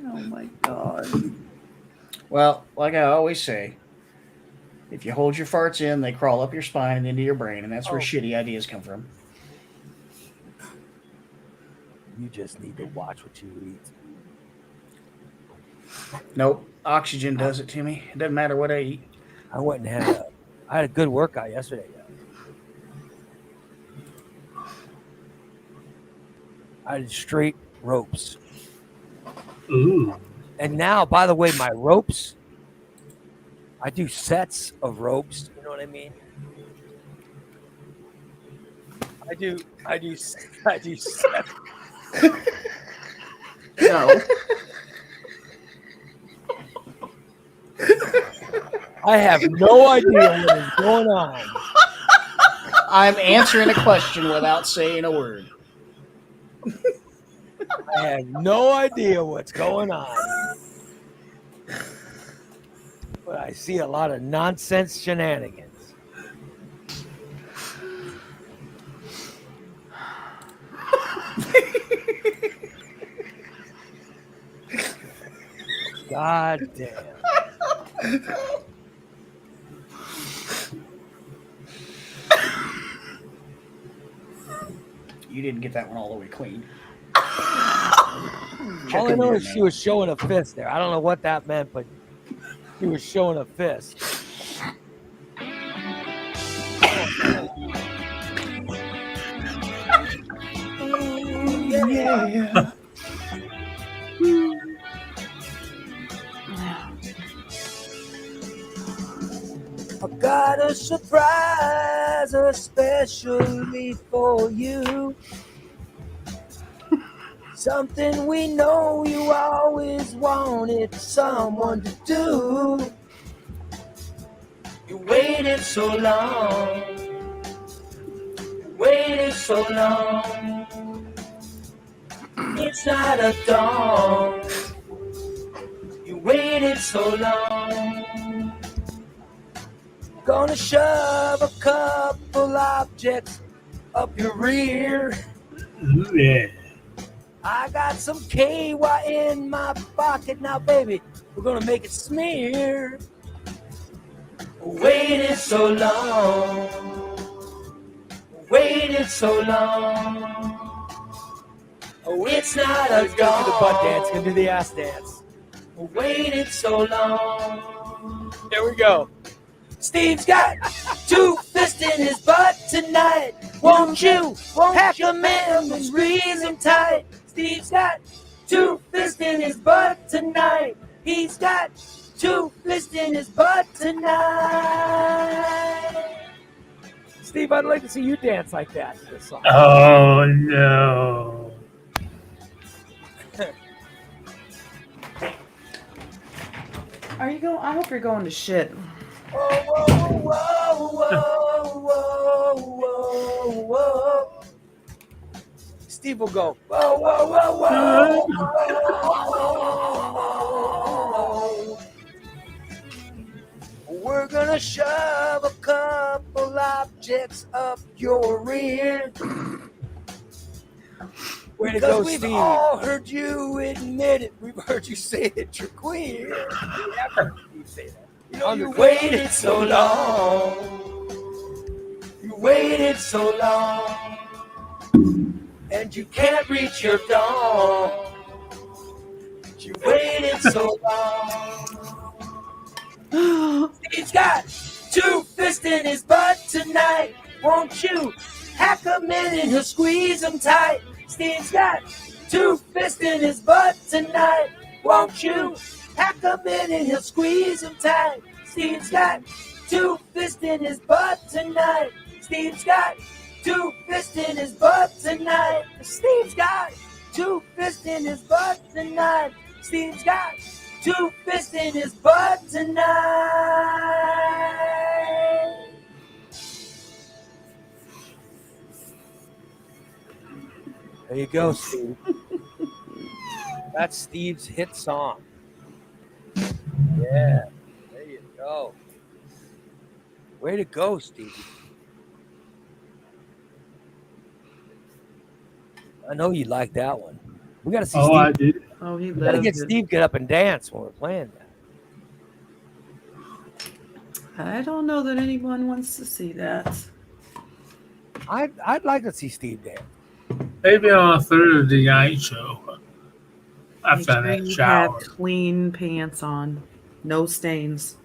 Oh my God. Well, like I always say, if you hold your farts in, they crawl up your spine and into your brain, and that's where shitty ideas come from. You just need to watch what you eat. Nope. Oxygen does it to me. It doesn't matter what I eat. I went and I had a good workout yesterday. I did straight ropes. Ooh. And now, by the way, my ropes, I do sets of ropes. You know what I mean? I do sets. No. I have no idea what is going on. I'm answering a question without saying a word. I have no idea what's going on. But I see a lot of nonsense shenanigans. God damn. You didn't get that one all the way clean. All I know is she was showing a fist there. I don't know what that meant, but she was showing a fist. Yeah. I got a surprise, especially for you. Something we know you always wanted someone to do. You waited so long. You waited so long. It's not a dawn. You waited so long. Gonna shove a couple objects up your rear. Ooh, yeah. I got some KY in my pocket now, baby. We're gonna make it smear. Waited so long. Waited so long. Oh, it's not a dawn. Gonna do the butt dance. Gonna do the ass dance. Waited so long. There we go. Steve's got 2 fists in his butt tonight. Won't you pack him in and squeeze him tight? Steve's got 2 fists in his butt tonight. He's got 2 fists in his butt tonight. Steve, I'd like to see you dance like that to this song. Oh no. Are you going? I hope you're going to shit. Whoa, whoa, whoa, whoa, whoa, whoa. Steve will go, whoa, whoa, whoa, whoa, whoa. We're gonna shove a couple objects up your rear. Way to go, Steve. We've all heard you admit it. We've heard you say that you're queer. We have heard you say that. You know, you waited so long. You waited so long. And you can't reach your dawn. You waited so long. He's got 2 fists in his butt tonight. Won't you hack him in and he'll squeeze him tight? Steve's got 2 fists in his butt tonight. Won't you hack him in and he'll squeeze him tight? Steve's got 2 fists in his butt tonight. Steve's got 2 fists in his butt tonight. Steve's got 2 fists in his butt tonight. Steve's got 2 fists in his butt tonight. There you go, Steve. That's Steve's hit song. Yeah, there you go. Way to go, Steve. I know you like that one. We got to see Steve. I did. Oh, he We got to loved get it. Steve get up and dance when we're playing that. I don't know that anyone wants to see that. I'd like to see Steve dance. Maybe on a Thursday night show. After Make sure that you shower. have clean pants on, no stains.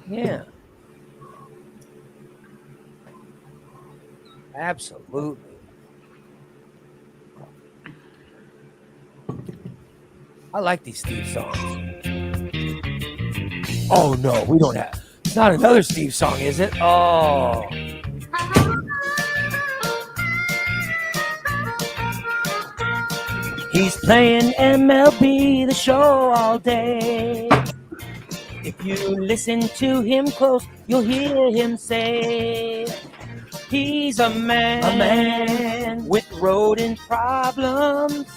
Yeah. Absolutely. I like these Steve songs. Oh no, we don't have. It's not another Steve song, is it? Oh. He's playing MLB The Show all day. If you listen to him close, you'll hear him say, he's a man with rodent problems.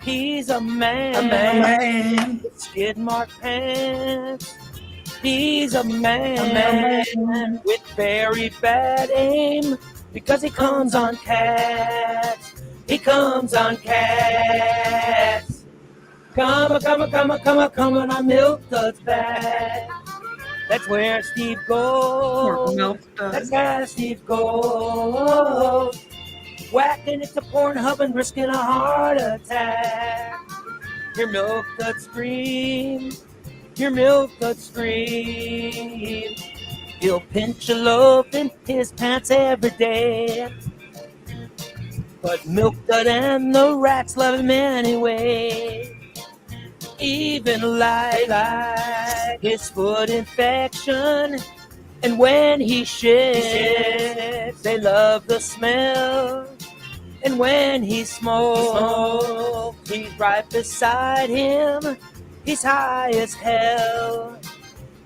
He's a man with skid mark pants. He's a man with very bad aim because he comes on cats. He comes on cats. Come on Milk Duds back. That's where Steve goes. That's where Steve goes. Whacking it to Pornhub and risking a heart attack. Hear Milk Duds scream. Hear Milk Duds scream. He'll pinch a loaf in his pants every day. But Milk Dud and the rats love him anyway. Even like his foot infection. And when he shits, they love the smell. And when he smokes, he's right beside him. He's high as hell.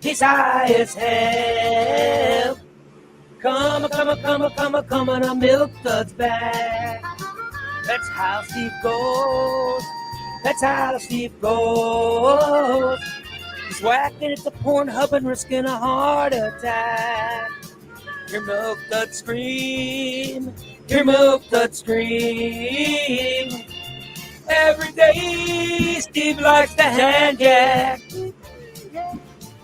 He's high as hell. Come on, Milk Duds back. That's how Steve goes. That's how Steve goes. He's whacking at the Pornhub and risking a heart attack. Hear Milk Duds scream. Hear Milk Duds scream. Every day Steve likes to hand jack.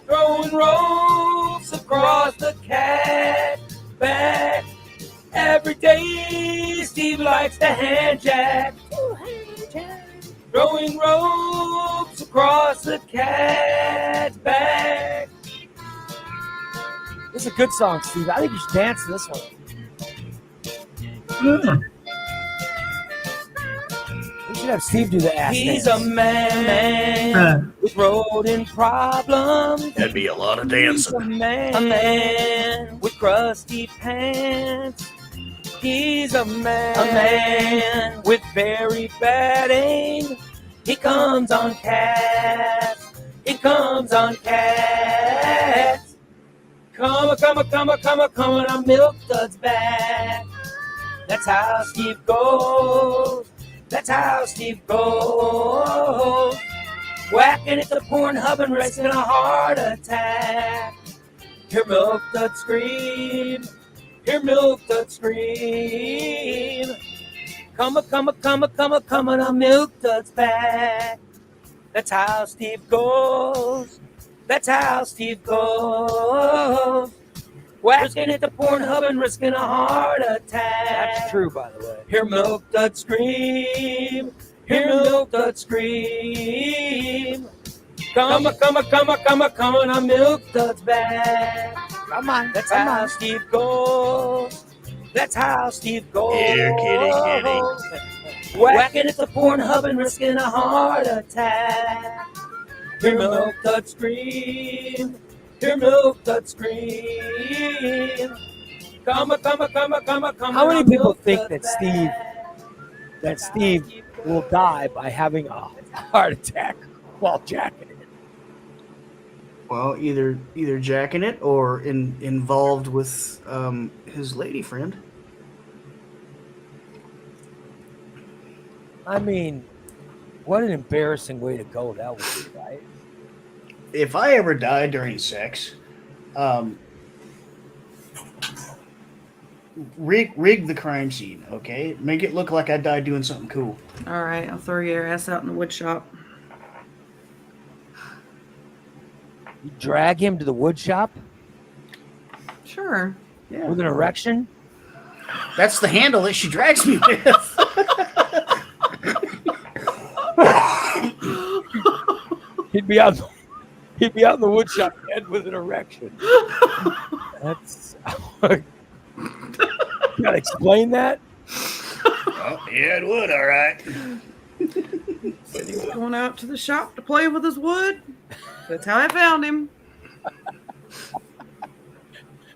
Throwing ropes across the cat back. Every day Steve likes to hand jack. Throwing ropes across the cat's back. This is a good song, Steve. I think you should dance to this one. We should have Steve do the ass He's dance. a man With rodent problems. That'd be a lot of He's a man with crusty pants. He's a man with very bad aim. He comes on cats. He comes on cats. Come on Milk Duds back. That's how Steve goes. That's how Steve goes. Whacking at the Pornhub and risking a heart attack. Hear Milk Dud scream. Hear Milk Dud scream. Come on Milk Dud's back. That's how Steve goes. That's how Steve goes. Whacking at the Pornhub and risking a heart attack. That's true, by the way. Hear Milk Dud scream. Hear Milk Dud scream. Come on Milk Dud's back. Come on. That's how Steve goes. That's how Steve goes. Here, kitty. Whacking at the Pornhub and risking a heart attack. Hear Milk Dud scream. Hear Milk Dud scream. Come on. How many people think that Steve will die by having a heart attack while jacking it? Well, either jacking it or involved with his lady friend. I mean, what an embarrassing way to go that would be, right? If I ever die during sex, rig the crime scene, okay? Make it look like I died doing something cool. All right, I'll throw your ass out in the wood shop. You drag him to the wood shop Sure. Yeah, with an erection? that's the handle that she drags me with. He'd be out in the wood shop dead with an erection. That's you gotta explain that? Oh, yeah, it would, all right. Said he was going out to the shop to play with his wood. That's how I found him.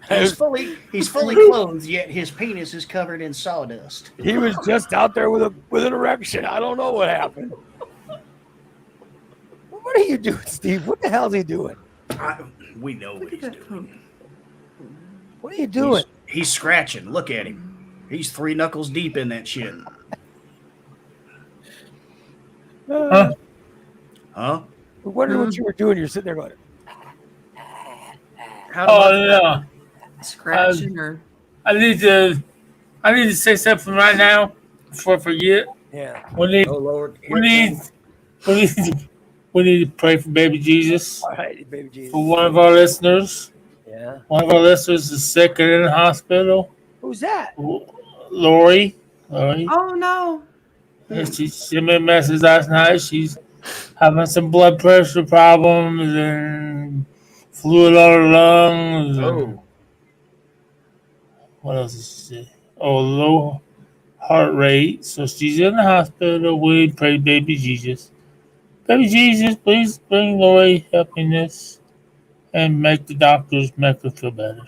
He's fully clothed, yet his penis is covered in sawdust. He was just out there with an erection. I don't know what happened. What are you doing, Steve? What the hell is he doing? We know what Look at he's that doing. poop. What are you doing? He's scratching. Look at him. He's 3 knuckles deep in that shit. Huh? Huh? We wondered what you were doing. You're sitting there going, How Oh about yeah. scratching or I need to say something right now before I forget. yeah. Oh, Lord. We need to pray for baby Jesus. All right, baby Jesus. For one of our listeners. Yeah. One of our listeners is sick and in the hospital. Who's that? Lori. oh no. She sent me a message last night. She's having some blood pressure problems and fluid on her lungs. and Oh. What else did she say? Oh, low heart rate. So she's in the hospital. We pray, baby Jesus. Baby Jesus, please bring Lori happiness and make the doctors make her feel better.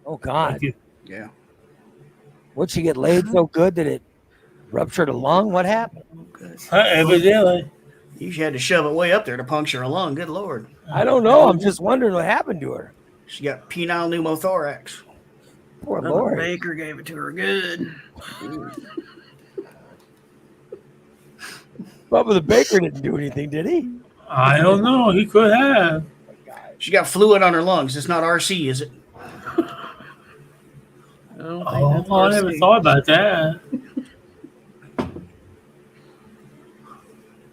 Oh God. Thank you. Yeah. Would she get laid so good that it ruptured a lung? What happened? Oh, good. Evidently. You had to shove it way up there to puncture a lung. Good Lord. I don't know. I'm just wondering what happened to her. She got penile pneumothorax. Poor Another Lord. baker gave it to her good. Bubba the Baker didn't do anything, did he? I don't know. He could have. She got fluid on her lungs. It's not RC, is it? I don't think Oh, that's I never RC. thought about that.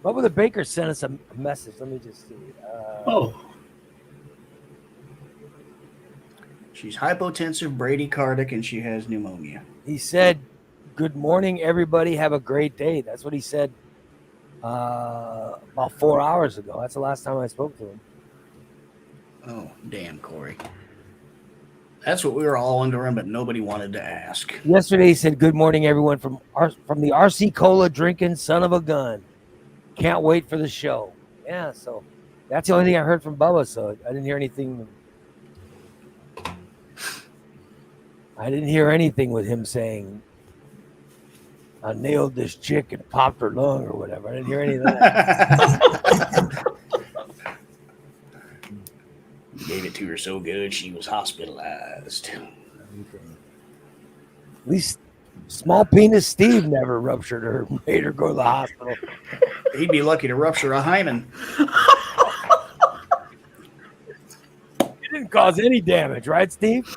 Bubba the Baker sent us a message. Let me just see. Oh, She's hypotensive, bradycardic, and she has pneumonia. He said, "Good morning, everybody. Have a great day." That's what he said About 4 hours ago. That's the last time I spoke to him. Oh, damn, Corey. That's what we were all wondering, but nobody wanted to ask. Yesterday he said, "Good morning, everyone from the RC Cola drinking son of a gun. Can't wait for the show." Yeah, so that's the only thing I heard from Bubba. So I didn't hear anything. I didn't hear anything with him saying, "I nailed this chick and popped her lung" or whatever. I didn't hear any of that. Gave it to her so good she was hospitalized. At least small penis Steve never ruptured her, made her go to the hospital. He'd be lucky to rupture a hymen. It didn't cause any damage, right, Steve?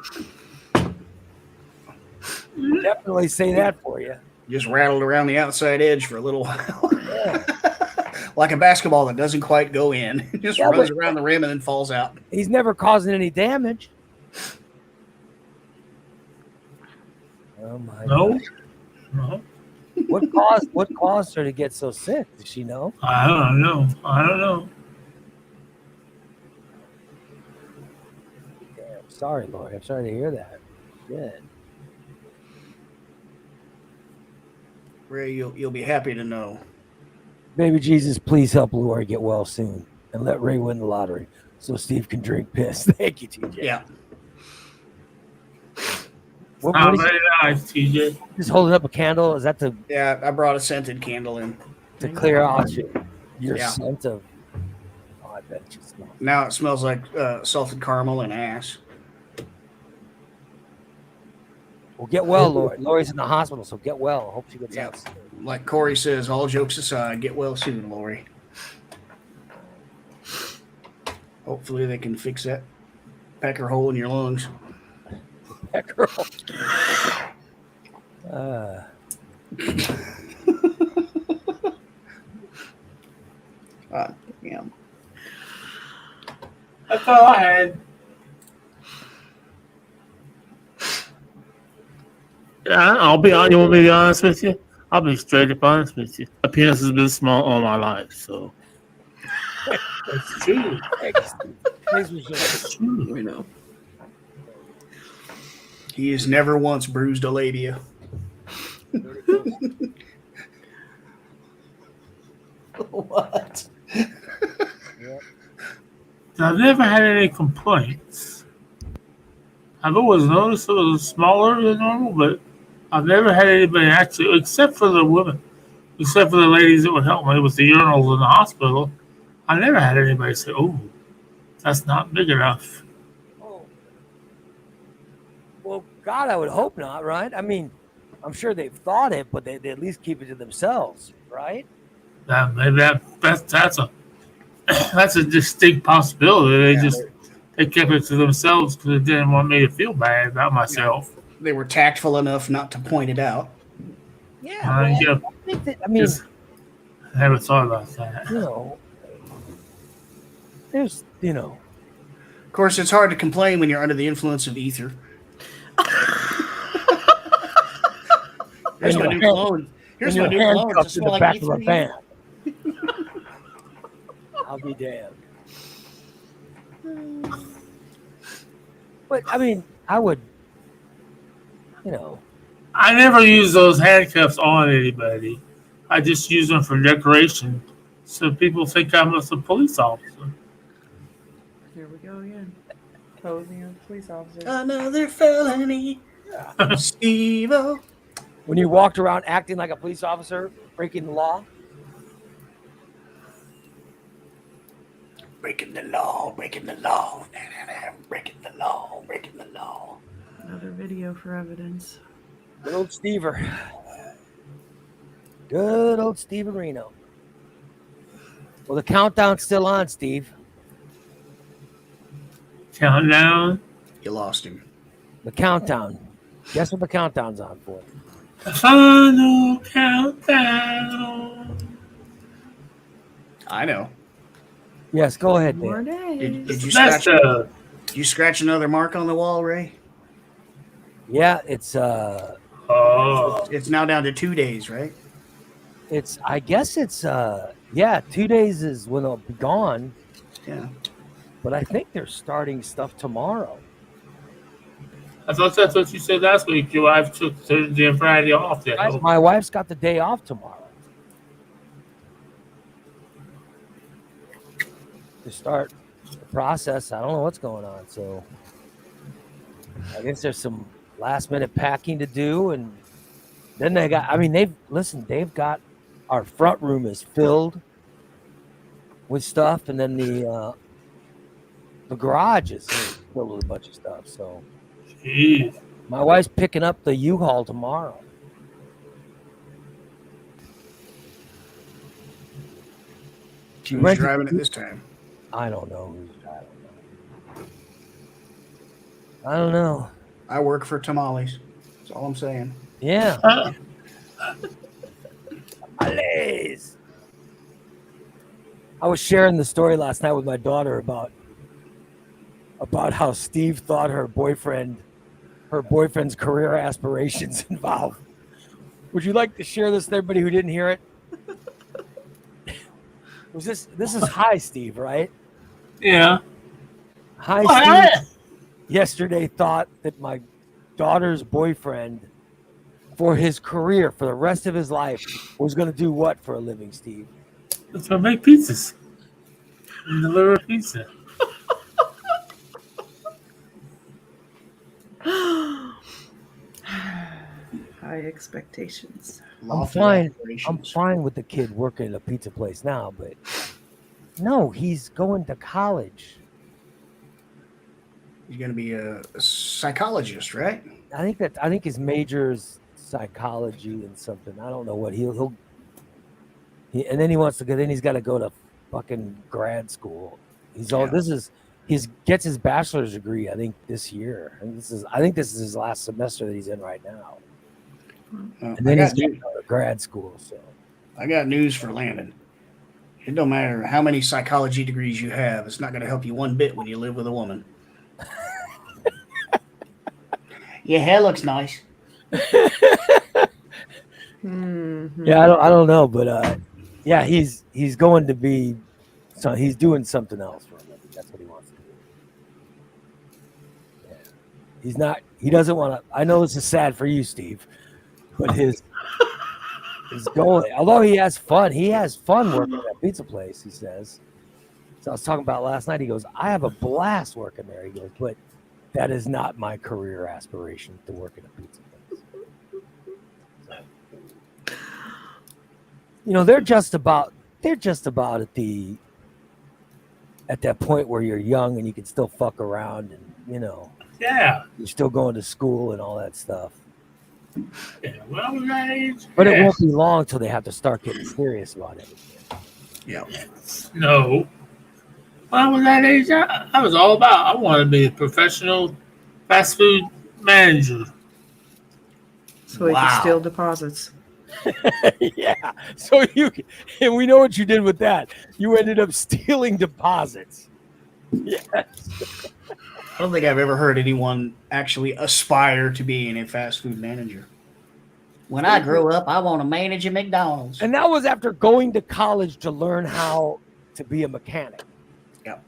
Definitely say that for you. Just rattled around the outside edge for a little while. Yeah. Like a basketball that doesn't quite go in. It just runs around the rim and then falls out. He's never causing any damage. Oh my No, God. no, What caused her to get so sick? Does she know? I don't know. I don't know. Damn, sorry, Lori. I'm sorry to hear that. Shit. Ray, you'll be happy to know. Baby Jesus, please help Lori get well soon and let Ray win the lottery so Steve can drink piss. Thank you, TJ. Yeah. What is Very nice, TJ. just holding up a candle? Is that to Yeah, I brought a scented candle in. clear out your Yeah. scent of? Oh, I bet you smell. Now it smells like salted caramel and ass. Well, get well, Lori. Lori's in the hospital, so get well. I hope she gets Yeah. out soon. Like Corey says, all jokes aside, get well soon, Lori. Hopefully they can fix that pecker hole in your lungs. That girl. Yeah. That's all I had. Yeah, I'll be honest. You want me to be honest with you? I'll be straight up honest with you. My penis has been small all my life, so. It's true. Thanks, Michelle. It's true. We know. He has never once bruised a labia. What? I've never had any complaints. I've always noticed it was smaller than normal, but I've never had anybody actually, except for the women, except for the ladies that would help me with the urinals in the hospital. I never had anybody say, "Oh, that's not big enough." Oh. Well, God, I would hope not, right? I mean, I'm sure they've thought it, but they at least keep it to themselves, right? Maybe that's a that's a distinct possibility. Yeah, Oh, They kept it to themselves because they didn't want me to feel bad about myself. They were tactful enough not to point it out. Yeah. Well, Yeah, I think that, I mean, just never thought about that. you know, there's, you know, Of course, it's hard to complain when you're under the influence of ether. Here's my new clone. Here's my new clone. Does it in smell the like back ether of a to you? van. I'll be damned. But I mean, I would, you know, I never use those handcuffs on anybody. I just use them for decoration, so people think I'm a police officer. Here we go again. Posing as a police officer. Another felony. Steve-O. when you walked around acting like a police officer, breaking the law. Breaking the law, breaking the law, breaking the law, breaking the law. Another video for evidence. Good old Stever. Good old Steve Reno. Well, the countdown's still on, Steve. Countdown. You lost him. The countdown. Guess what the countdown's on for? The final countdown. I know. Yes, go ahead, More Dan. days. Did you That's scratch? Did you scratch another mark on the wall, Ray? Yeah, it's oh, It's now down to 2 days, right? I guess it's 2 days is when they'll be gone, Yeah. but I think they're starting stuff tomorrow. I thought that's what you said last week. Your wife took Thursday and Friday off. There. My wife's got the day off tomorrow to start the process. I don't know what's going on, so I guess there's some last minute packing to do, and then they've got our front room is filled with stuff, and then the garage is filled with a bunch of stuff. So Jeez. my wife's picking up the U-Haul tomorrow. Who's driving it this time? I don't know. I don't know. I work for tamales. That's all I'm saying. Yeah. Malaise. I was sharing the story last night with my daughter about how Steve thought her boyfriend's career aspirations involved. Would you like to share this with everybody who didn't hear it? This is hi Steve, right? Yeah. Hi Steve. Yesterday thought that my daughter's boyfriend for his career for the rest of his life was going to do what for a living, Steve? That's why I make pizzas. And deliver a pizza. High expectations. Lofty I'm aspirations. fine with the kid working at a pizza place now, but no, he's going to college. He's going to be a psychologist, right? I think his major is psychology and something. I don't know what and then he wants to go. Then he's got to go to fucking grad school. He gets his bachelor's degree. I think this year. And I think this is his last semester that he's in right now. And then he's going to go to grad school. So I got news for Landon. It don't matter how many psychology degrees you have. It's not going to help you one bit when you live with a woman. Your hair looks nice. Mm-hmm. yeah, I don't know, but he's going to be. So he's doing something else for him. I think that's what he wants to do. Yeah. He's not. He doesn't want to. I know this is sad for you, Steve, but his goal. Although he has fun working at a pizza place. He says. So I was talking about last night. He goes, "I have a blast working there." He goes, "But that is not my career aspiration to work at a pizza place." So, they're just about at that point where you're young and you can still fuck around and Yeah. you're still going to school and all that stuff. Yeah. Well, we're that age. But it won't be long till they have to start getting serious about it. Yeah. No. When I was that age, I was all about. I wanted to be a professional fast food manager. So he Wow. can steal deposits. Yeah. So and we know what you did with that. You ended up stealing deposits. Yes. I don't think I've ever heard anyone actually aspire to being a fast food manager. When I grow up, I want to manage a McDonald's. And that was after going to college to learn how to be a mechanic. Yep.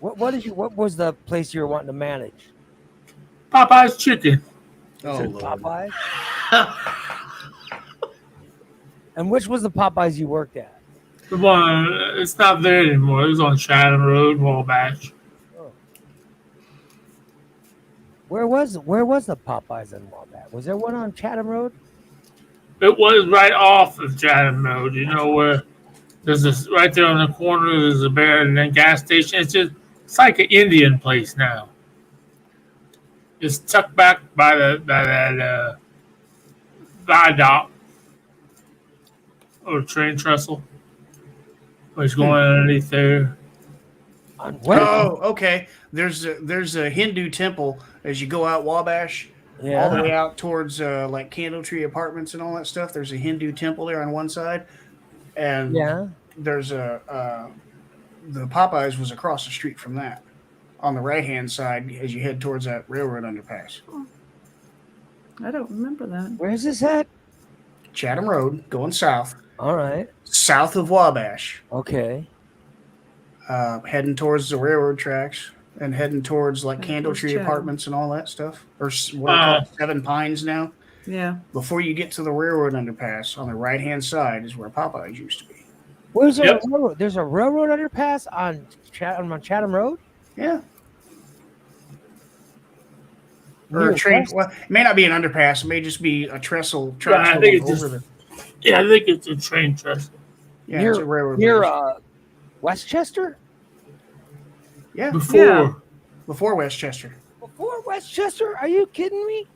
What was the place you were wanting to manage? Popeye's chicken. Oh, Is it Lord. Popeyes? And which was the Popeyes you worked at? The one, it's not there anymore. It was on Chatham Road, Wabash. Where was the Popeyes in Wabash? Was there one on Chatham Road? It was right off of Chatham Road. You know where there's this right there on the corner. There's a bar and then gas station. It's like an Indian place now. It's tucked back by that viaduct or train trestle. It's going underneath there. On where? Oh, okay. There's a Hindu temple as you go out Wabash, all the Yeah. way out towards like Candle Tree Apartments and all that stuff. There's a Hindu temple there on one side, and Yeah. there's the Popeyes was across the street from that, on the right hand side as you head towards that railroad underpass. I don't remember that. Where's this at? Chatham Road, going south, All right. south of Wabash, Okay. heading towards the railroad tracks and heading towards like Heading Candle towards Tree Chatham. Apartments and all that stuff. Or what are called Seven Pines now. Yeah. Before you get to the railroad underpass, on the right-hand side is where Popeyes used to be. Where's Yep. a railroad? There's a railroad underpass on Chatham Road? Yeah. Or Near a train. West- Well, it may not be an underpass. It may just be a trestle. I think it's over just- the. Yeah, I think it's a train trestle. Yeah, near it's a railroad. near bridge. Westchester? Yeah, Before. Yeah. before Westchester. Before Westchester? Are you kidding me?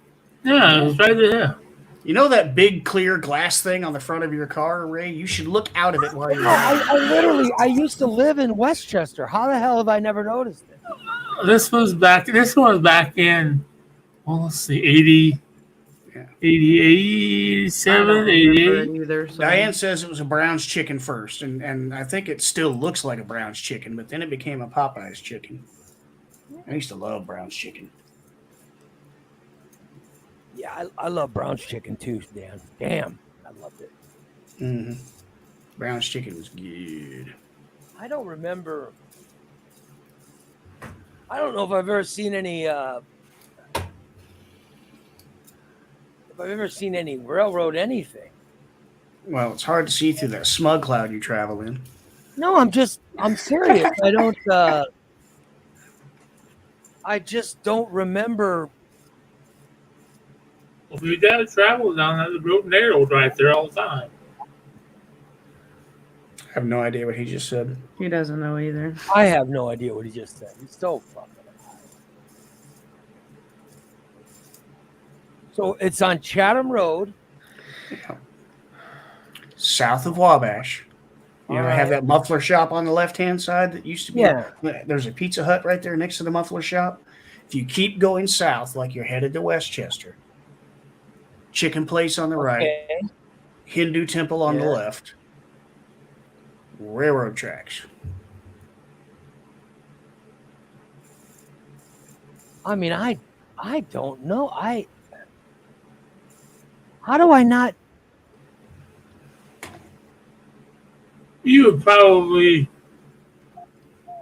Yeah, it's right there. You know that big clear glass thing on the front of your car, Ray? You should look out of it while you're. No, I used to live in Westchester. How the hell have I never noticed it? This was back in, well, let's see, 80, Yeah. 80, I 87, don't remember 88. it either. So. Diane says it was a Brown's chicken first, and I think it still looks like a Brown's chicken, but then it became a Popeye's chicken. I used to love Brown's chicken. Yeah, I love Brown's chicken too, Dan. Damn, I loved it. Mm-hmm. Brown's chicken was good. I don't remember. I don't know if I've ever seen any. If I've ever seen any railroad anything. Well, it's hard to see through that smug cloud you travel in. No, I'm serious. I don't. I just don't remember. Well, your dad traveled down that road narrow right there all the time. I have no idea what he just said. He doesn't know either. I have no idea what he just said. He's so fucking. So it's on Chatham Road. South of Wabash. You know, All I have right. that muffler shop on the left-hand side that used to be. Yeah. There's a Pizza Hut right there next to the muffler shop. If you keep going south, like you're headed to Westchester, chicken place on the right, Okay. Hindu temple on the Yeah. left, railroad tracks. I mean, I don't know. How do I not? You would probably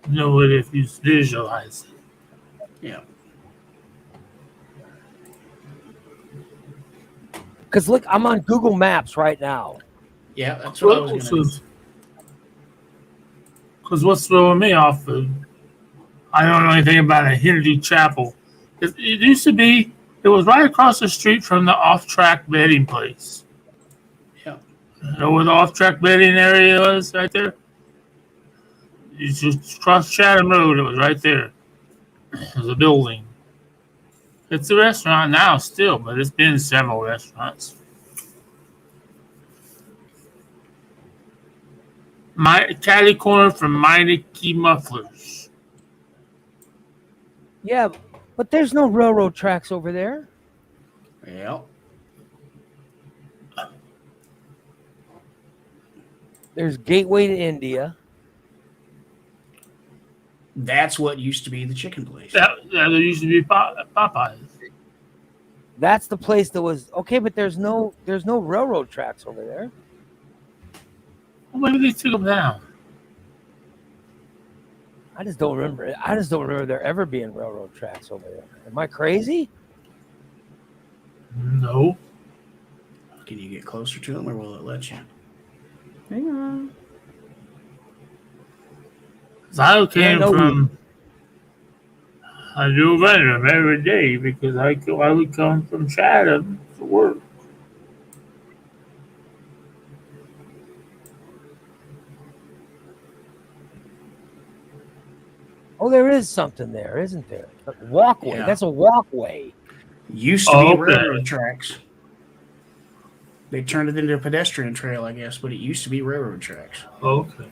know it if you visualize it. Yeah. Because look, I'm on Google Maps right now. Yeah, that's what I was going to do. Because what's throwing me off of, I don't know anything about a Hindu chapel. It used to be, it was right across the street from the off-track bedding place. Yeah. You know where the off-track bedding area was right there? You just cross Chatham Road, it was right there. It was a building. It's a restaurant now still, but it's been several restaurants. My catty corner from Meineke Mufflers. Yeah, but there's no railroad tracks over there. Yeah. There's Gateway to India. That's what used to be the chicken place. That there used to be Popeyes. That's the place that was okay, but there's no railroad tracks over there. Well, maybe they took them down. I just don't remember. I just don't remember there ever being railroad tracks over there. Am I crazy? No. Can you get closer to them, or will it let you? Hang on. 'Cause I came know from. I drove under them every day because I would come from Chatham to work. Oh, there is something there, isn't there? A walkway. Yeah. That's a walkway. Used to Oh, be okay. railroad tracks. They turned it into a pedestrian trail, I guess, but it used to be railroad tracks. Okay.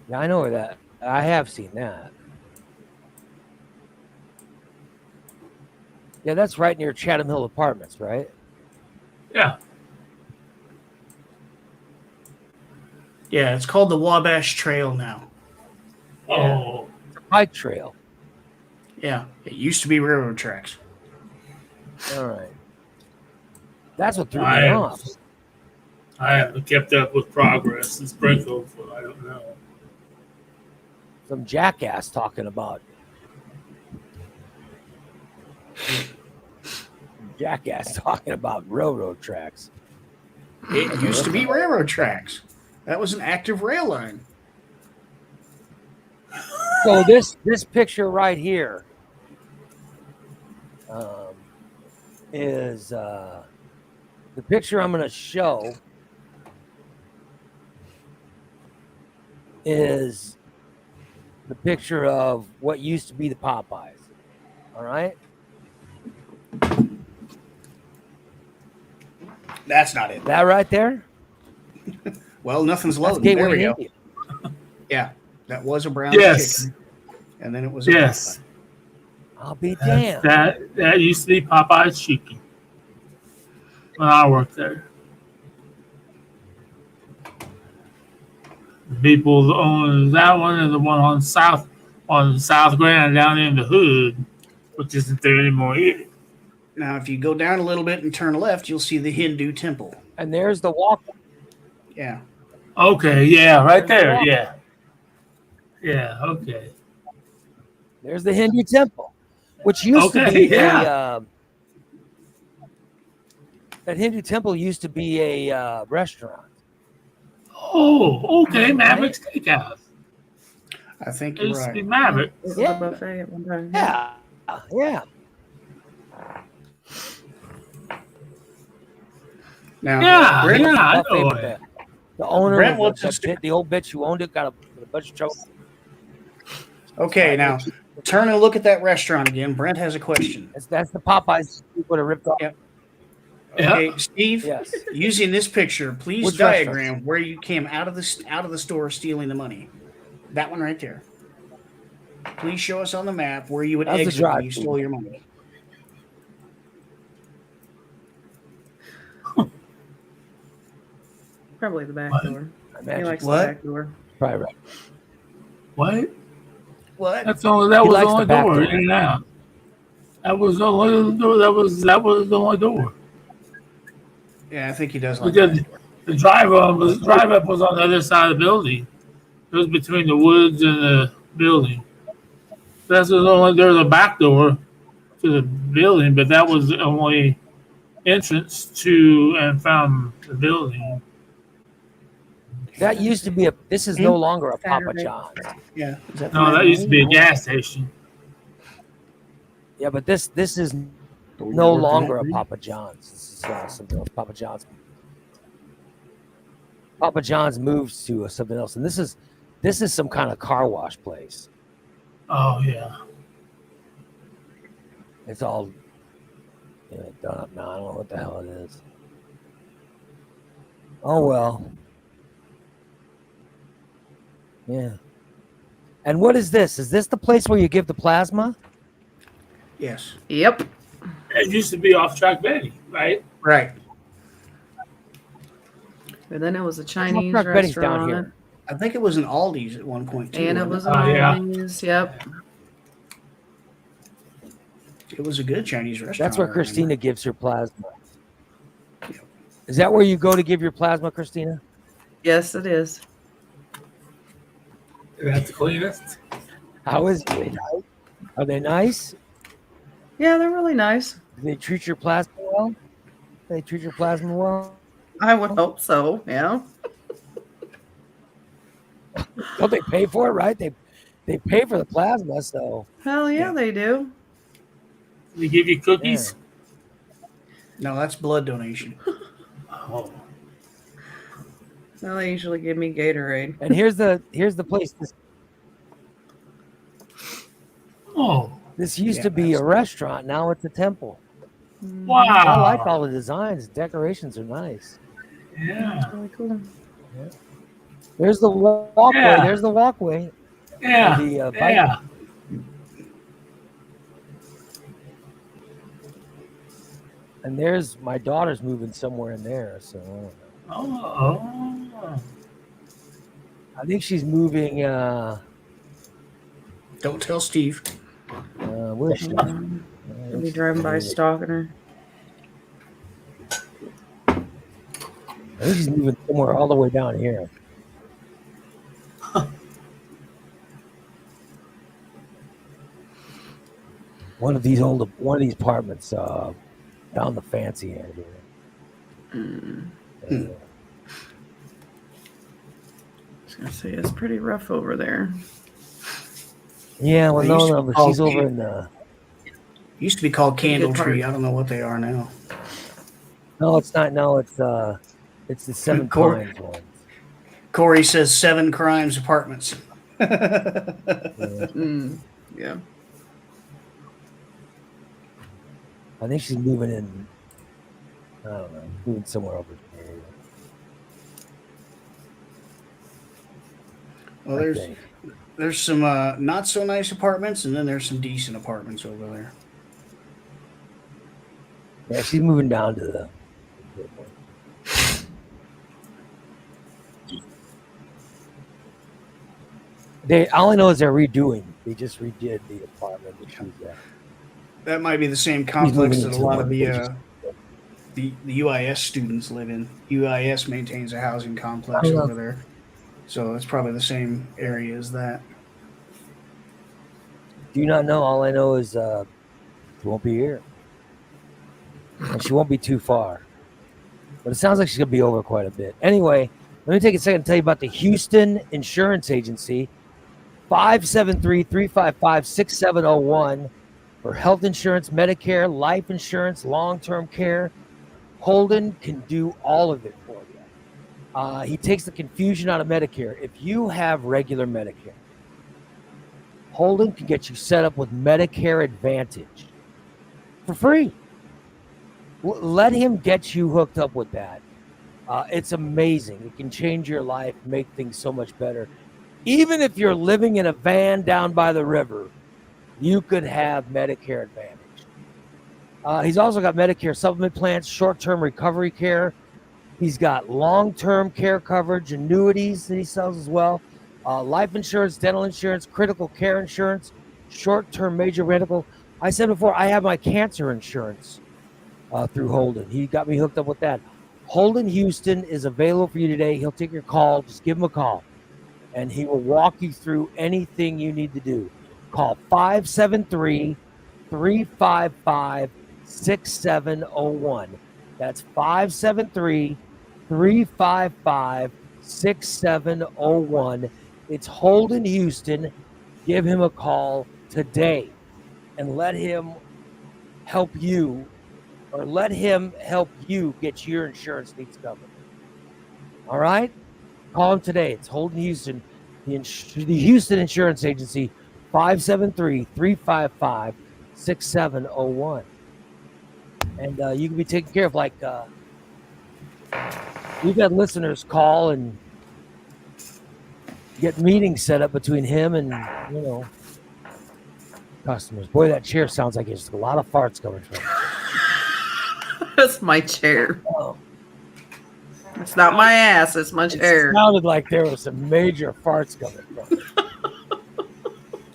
Yeah, I know where that. I have seen that. Yeah, that's right near Chatham Hill Apartments, right? Yeah. Yeah, it's called the Wabash Trail now. Oh. Bike trail. Yeah, it used to be railroad tracks. All right. That's what threw me I off. haven't kept up with progress in Springfield, so I don't know. Some jackass talking about railroad tracks. It used to be railroad tracks. That was an active rail line. So this picture right here is the picture I'm going to show is the picture of what used to be the Popeyes. All right. That's not it. That right there? Well, nothing's That's loading. There Gateway we go. Indian. Yeah, that was a brown Yes. chicken. And then it was a Yes. I'll be damned. That used to be Popeye's Chicken when I worked there. The people that own that one and the one on South Grand down in the hood, which isn't there anymore either. Now, if you go down a little bit and turn left, you'll see the Hindu temple. And there's the walk. Yeah. Okay, yeah, right there, yeah. Yeah, okay. There's the Hindu temple, which used to Okay, be yeah. that Hindu temple used to be a restaurant. Oh, okay, Maverick Steakhouse. I think It you're used to be right. Maverick. It was Yeah. a buffet at one time. Yeah, yeah. Now, Yeah, Brent, yeah, I Buffet, know but it. the owner, Brent of wants the, us to- the old bitch who owned it, got a bunch of trouble. Okay, now turn and look at that restaurant again. Brent has a question. That's the Popeyes you would have ripped off. Yep. Yeah. Okay, Steve, Yes. using this picture, please Which diagram where you came out of the store stealing the money. That one right there. Please show us on the map where you would That's the exit when you drive-thru. stole your money. Probably the back What? door. I He imagine. likes What? the back door. Probably right. What? What? That He was the likes only the back door door. in and out. That was the only door. That was the only door. Yeah, I think he does like Because that. the drive up was on the other side of the building. It was between the woods and the building. That's the only. There was a back door to the building, but that was the only entrance to and from the building. That used to be a. This is no longer a Papa Saturday. John's. Yeah. Is that No, that used to be a gas station. Yeah, but this is Are we no working longer that a green? Papa John's. This is something else. Papa John's. Papa John's moves to something else, and this is some kind of car wash place. Oh yeah. It's all done up now. I don't know what the hell it is. Oh well. Yeah. And what is this? Is this the place where you give the plasma? Yes. Yep. It used to be off track Betty, right? Right. But then it was a Chinese Truck Betty's down restaurant. here. I think it was an Aldi's at one point too. And it wasn't was an Oh, yeah. Aldi's. Yep. It was a good Chinese restaurant. That's where I remember. Christina gives her plasma. Is that where you go to give your plasma, Christina? Yes, it is. That's the cleanest. How is it? Are they nice? Yeah, they're really nice. Do they treat your plasma well? Do they treat your plasma well? I would hope so. Yeah. Don't they pay for it, right? They pay for the plasma, so Hell yeah, Yeah. they do. They give you cookies. No, that's blood donation. Oh. Well, they usually give me Gatorade. and here's the place. Oh. This used Yeah, to be that's- a restaurant. Now it's a temple. Wow. I like all the designs. Decorations are nice. Yeah. That's really cool. There's the walkway. Yeah. There's the walkway. Yeah. The bike. Yeah. And there's my daughter's moving somewhere in there. So I don't know. Oh. I think she's moving. Don't tell Steve. Where's she? I'll be driving by stalking her. I think she's moving somewhere all the way down here. One of these apartments down the fancy end here. I was gonna say it's pretty rough over there. Yeah, well, They used to no, be but called she's over in the. Used to be called Candle Good part. Tree. I don't know what they are now. No, it's not. No, it's the Seven Cor- Pines one. Corey says 7 Crimes Apartments. Yeah. I think she's moving in. I don't know, moving somewhere over there. Well, I think. there's some not so nice apartments, and then there's some decent apartments over there. Yeah, she's moving down to the. All I know is they're redoing. They just redid the apartment that she's at. That might be the same complex moving that a into lot one of that the UIS students live in. UIS maintains a housing complex Oh, yeah. over there, so it's probably the same area as that. Do you not know? All I know is she won't be here, and she won't be too far. But it sounds like she's gonna be over quite a bit. Anyway, let me take a second to tell you about the Houston Insurance Agency, 573-355-6701 for health insurance, Medicare, life insurance, long-term care. Holden can do all of it for you. He takes the confusion out of Medicare. If you have regular Medicare, Holden can get you set up with Medicare Advantage for free. Let him get you hooked up with that. It's amazing. It can change your life, make things so much better. Even if you're living in a van down by the river, you could have Medicare Advantage. He's also got Medicare supplement plans, short-term recovery care. He's got long-term care coverage, annuities that he sells as well, life insurance, dental insurance, critical care insurance, short-term major medical. I said before, I have my cancer insurance through Holden. He got me hooked up with that. Holden Houston is available for you today. He'll take your call. Just give him a call, and he will walk you through anything you need to do. Call 573-355-6701. That's 573-355-6701. It's Holden Houston. Give him a call today and let him help you, or let him help you get your insurance needs covered. All right? Call him today. It's Holden Houston, the Houston Insurance Agency, 573-355-6701. And you can be taken care of. Like, we've had listeners call and get meetings set up between him and, customers. Boy, that chair sounds like there's a lot of farts coming from it. That's my chair. Oh. It's not my ass, it's my chair. It sounded like there was some major farts coming from it.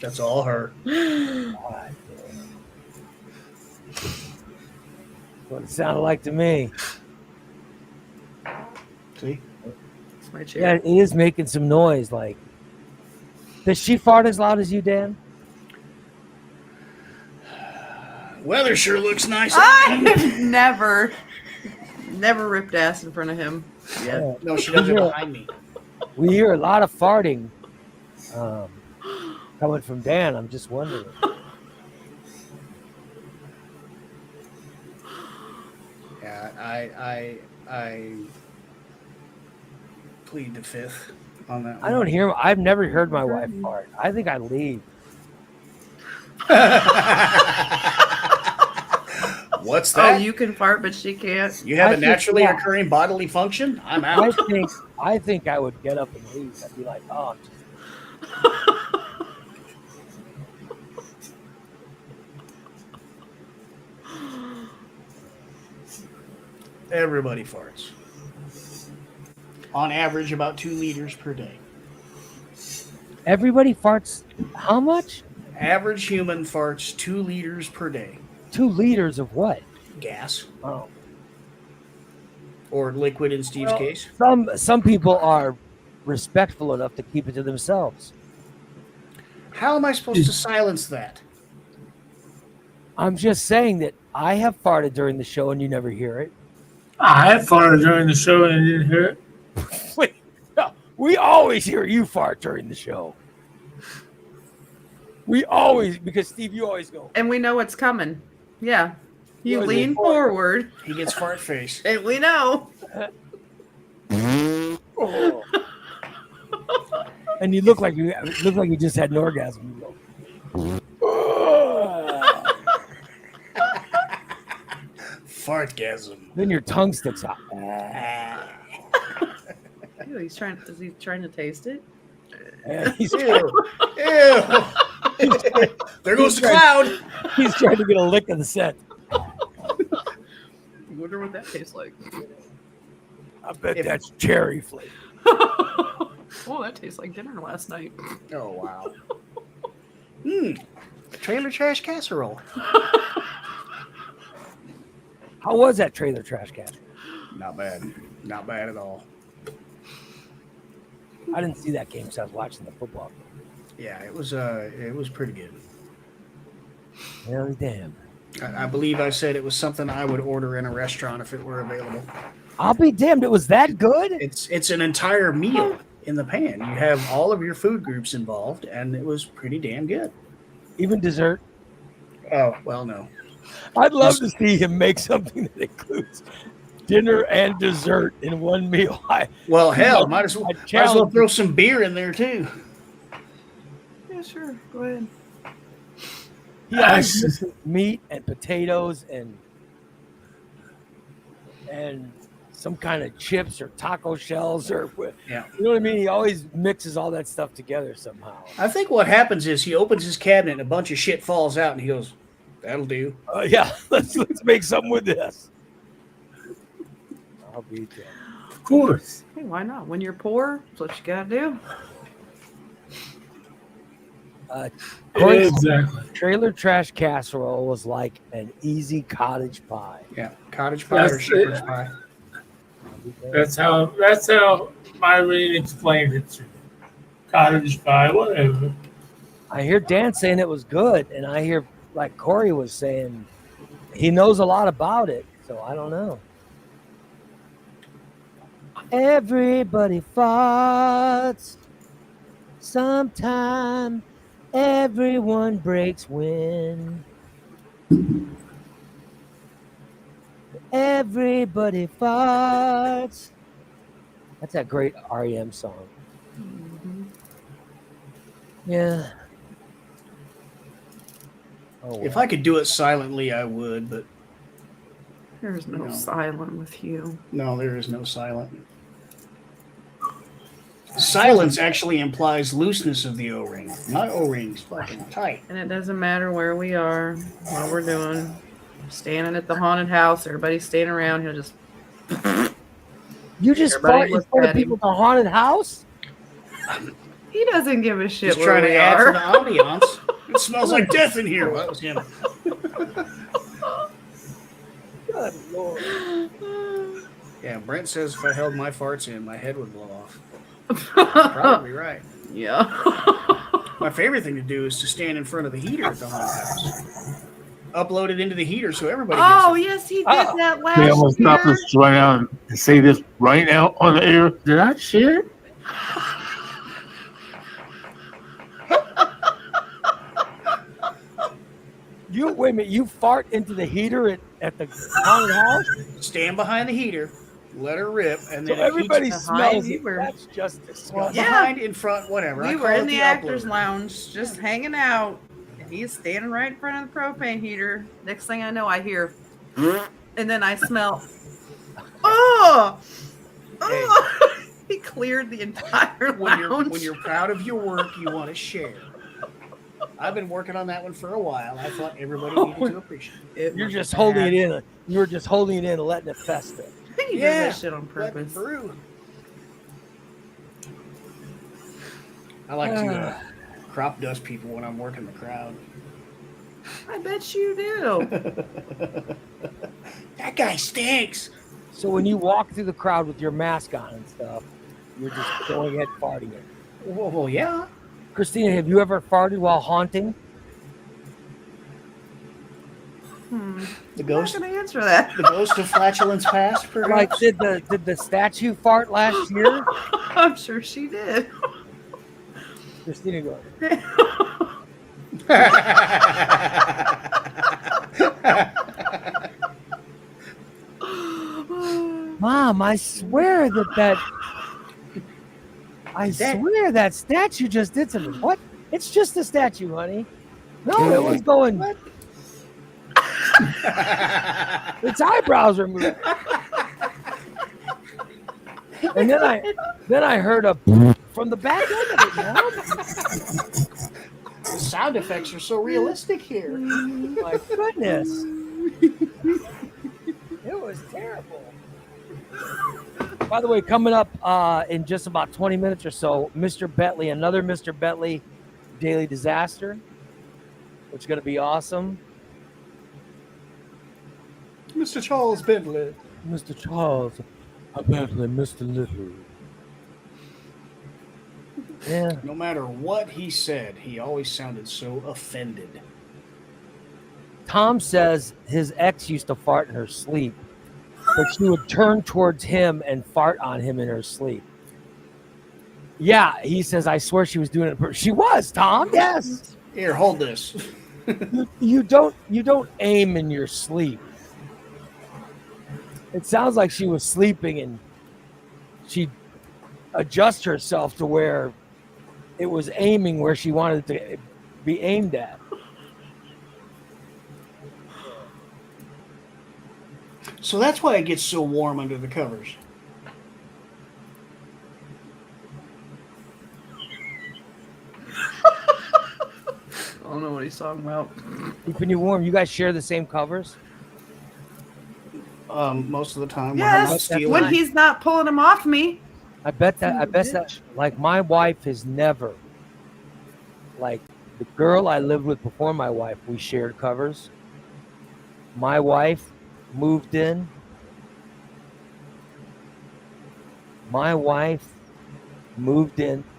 That's all her. God, what it sounded like to me. See? It's my chair. Yeah, it is making some noise. Like, does she fart as loud as you, Dan? Weather sure looks nice. I've never ripped ass in front of him. Yeah. No, she does it behind me. We hear a lot of farting coming from Dan. I'm just wondering. Yeah, I plead the fifth on that one. I don't hear. I've never heard my wife fart. I think I leave. What's Oh, that? you can fart, but she can't. You have I a think- naturally yeah. occurring bodily function? I'm out. I think I would get up and leave. I'd be like, oh, I'm just. Everybody farts. On average, about 2 liters per day. Everybody farts. How much? Average human farts 2 liters per day. 2 liters of what? Gas Oh. or liquid in Steve's Well, case. Some people are respectful enough to keep it to themselves. How am I supposed to silence that? I'm just saying that I have farted during the show and you never hear it. I farted during the show and I didn't hear it. Wait, no, we always hear you fart during the show. We always, because Steve, you always go. And we know it's coming. Yeah. You What is lean it? forward, He gets fart face. and we know. Oh. And you look like you just had an orgasm. You go. Fartgasm. Then your tongue sticks out. Ew, is he trying to taste it? And he's, Ew. Ew. There goes the cloud. he's trying to get a lick of the scent. I wonder what that tastes like. I bet If- that's cherry flavor. Oh, that tastes like dinner last night. Oh, wow. Trailer trash casserole. How was that trailer trash can? Not bad. Not bad at all. I didn't see that game because I was watching the football. Yeah, it was pretty good. Hell damn. I believe I said it was something I would order in a restaurant if it were available. I'll be damned. It was that good? It's an entire meal in the pan. You have all of your food groups involved, and it was pretty damn good. Even dessert. Oh, well, no. I'd love to see him make something that includes dinner and dessert in one meal. Well, hell, might as well challenge throw some beer in there, too. Yeah, sure. Go ahead. He always mixes meat and potatoes and some kind of chips or taco shells or Yeah. you know what I mean? He always mixes all that stuff together somehow. I think what happens is he opens his cabinet and a bunch of shit falls out, and he goes, "That'll do." Yeah, let's make something with this. I'll be damned. Of course. Hey, why not? When you're poor, that's what you gotta do. Exactly. Trailer trash casserole was like an easy cottage pie. Yeah, cottage pie or That's shepherd's it. pie. That's how Myrene explained it to me. Cottage pie, whatever. I hear Dan saying it was good, and I hear like Corey was saying he knows a lot about it, so I don't know. Everybody farts. Sometime everyone breaks wind. Everybody farts. That's that great REM song. Yeah. Oh, If well. I could do it silently, I would, but There's no No. silent with you. no, there is no silent. Silence actually implies looseness of the O-ring. My O-ring's fucking tight. And it doesn't matter where we are, what we're doing. Standing at the haunted house, everybody's standing around. He'll just You just Everybody fought in look front of at him. people at the haunted house? he doesn't give a shit Just where trying we to add to are. the ambiance. It smells like death in here. Well, that was him. Good Lord. Yeah, Brent says if I held my farts in, my head would blow off. Probably right. Yeah. My favorite thing to do is to stand in front of the heater at the haunted house. Upload it into the heater so everybody gets Oh it. yes, he did Oh. that last Okay, I'm gonna stop year. this right now and say this right now on the air. Did I share? You wait a minute, you fart into the heater at the haunted house? Stand behind the heater, let her rip, and So then everybody behind smells you it. were- That's just well, disgusting. Yeah. behind, in front, whatever. I We call were it in the uploader. actors lounge, just hanging out, and he's standing right in front of the propane heater. Next thing I know, I hear, and then I smell. Oh, oh! He cleared the entire lounge. When you're proud of your work, you want to share. I've been working on that one for a while. I thought everybody needed to appreciate it. You're just holding it in. You were just holding it in and letting it fester. He does Yeah, that shit on Let it purpose. brew. I like to crop dust people when I'm working the crowd. I bet you do. That guy stinks. So when you walk through the crowd with your mask on and stuff, you're just going ahead farting it. Well, yeah. Christina, have you ever farted while haunting? The I'm not ghost, going to answer that. the ghost of flatulence past, perhaps. Like, did the statue fart last year? I'm sure she did. Christina, go. Mom, I swear I swear that statue just did something. What? It's just a statue, honey. No, it was going. What? Its eyebrows are moving. And then I heard a from the back end of it, Mom. The sound effects are so realistic here. My goodness. It was terrible. By the way, coming up in just about 20 minutes or so, Mr. Bentley, another Mr. Bentley Daily Disaster, which is going to be awesome. Mr. Charles Bentley. Mr. Charles Bentley, Mr. Little. Yeah. No matter what he said, he always sounded so offended. Tom says his ex used to fart in her sleep, but she would turn towards him and fart on him in her sleep. Yeah, he says, I swear she was doing it. She was, Tom. Yes. Here, hold this. You don't aim in your sleep. It sounds like she was sleeping and she adjust herself to where it was aiming where she wanted to be aimed at. So that's why it gets so warm under the covers. I don't know what he's talking about. Keeping you warm. You guys share the same covers? Most of the time. when I'm not Yes, stealing. when he's not pulling them off me. I bet that like my wife has never, like the girl I lived with before my wife, we shared covers. My wife moved in.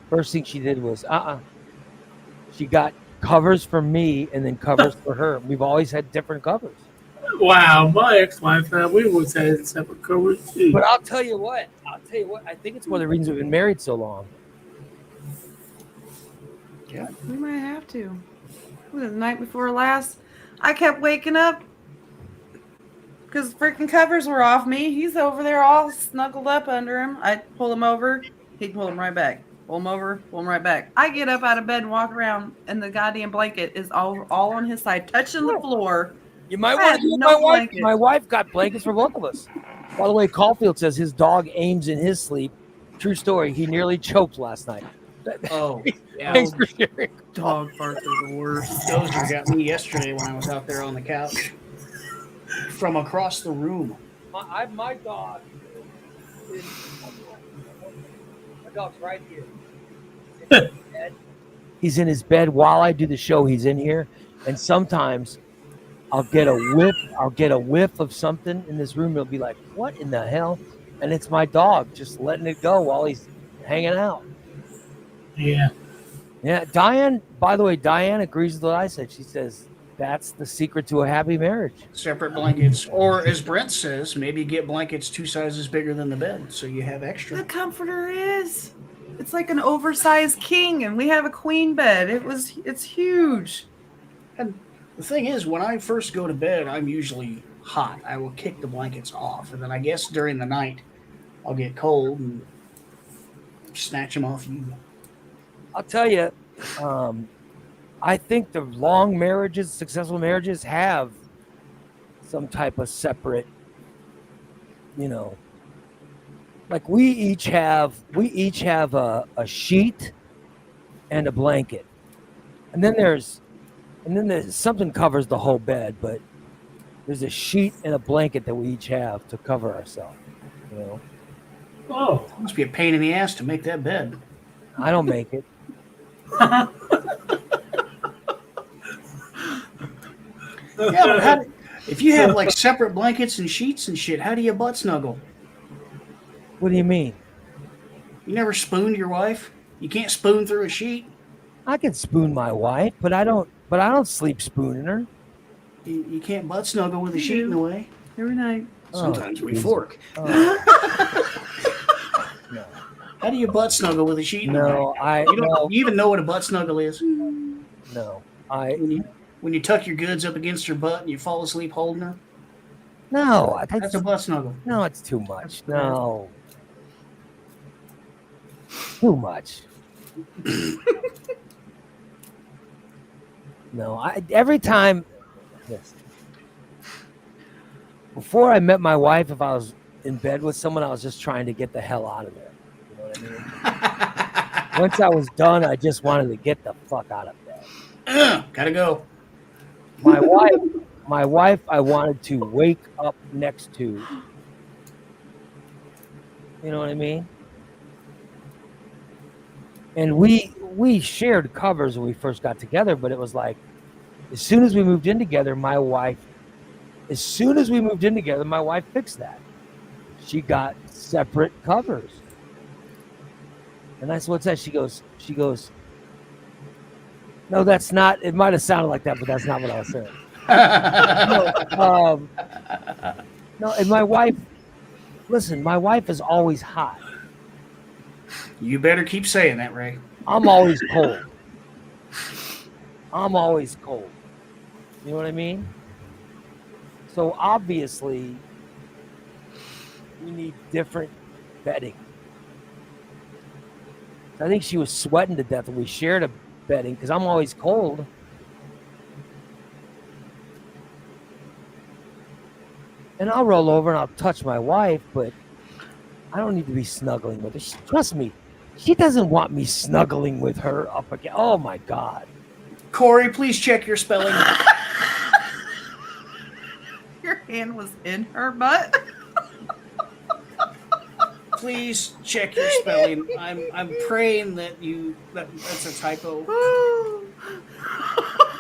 First thing she did was she got covers for me and then covers for her. We've always had different covers. Wow, my ex-wife and I, we always had separate covers too. But I'll tell you what, I think it's one of the reasons we've been married so long. We might have to. What was it, the night before last? I kept waking up because freaking covers were off me. He's over there all snuggled up under him. I pull him over. He'd pull him right back. Pull him over. Pull him right back. I get up out of bed and walk around, and the goddamn blanket is all on his side, touching the floor. You might I want had to do no my wife. blanket. My wife got blankets for both of us. By the way, Caulfield says his dog aims in his sleep. True story. He nearly choked last night. Oh, yeah. Thanks for sharing. Dog farts are the worst. Dozer got me yesterday when I was out there on the couch from across the room. My dog. My dog's right here. He's in his bed while I do the show. He's in here, and sometimes I'll get a whiff of something in this room. It'll be like, what in the hell? And it's my dog just letting it go while he's hanging out. Yeah. Yeah, Diane, by the way, Diane agrees with what I said. She says that's the secret to a happy marriage. Separate blankets. Or as Brent says, maybe get blankets 2 sizes bigger than the bed so you have The extra. comforter is. It's like an oversized king, and we have a queen bed. It's huge. And the thing is, when I first go to bed, I'm usually hot. I will kick the blankets off. And then I guess during the night, I'll get cold and snatch them off you. I'll tell you, I think the long marriages, successful marriages, have some type of separate, like we each have a sheet and a blanket, and then there's something covers the whole bed, but there's a sheet and a blanket that we each have to cover ourselves. Oh, Must be a pain in the ass to make that bed. I don't make it. Yeah, but if you have like separate blankets and sheets and shit, how do you butt snuggle? What do you mean? You never spooned your wife? You can't spoon through a sheet? I can spoon my wife, but I don't sleep spooning her. You can't butt snuggle with a sheet in the way. Every night. Sometimes we Jesus. fork. Oh. No. How do you butt snuggle with a sheet in the way? No, You even know what a butt snuggle is? no. When you tuck your goods up against her butt and you fall asleep holding her? No, That's a butt snuggle. no, it's too much. No. Too much. No, every time this before I met my wife, if I was in bed with someone, I was just trying to get the hell out of there. You know what I mean? Once I was done, I just wanted to get the fuck out of bed. Gotta go. My wife, I wanted to wake up next to. You know what I mean? And we shared covers when we first got together, but it was like, as soon as we moved in together, my wife fixed that. She got separate covers. And I said, what's that? She goes, no, that's not, it might have sounded like that, but that's not what I was saying. No, and my wife is always hot. You better keep saying that, Ray. I'm always cold. You know what I mean? So obviously, we need different bedding. I think she was sweating to death when we shared a bedding because I'm always cold. And I'll roll over and I'll touch my wife, but I don't need to be snuggling with her. Trust me, she doesn't want me snuggling with her up again. Oh my God. Corey, please check your spelling. Your hand was in her butt. Please check your spelling. I'm praying that's a typo.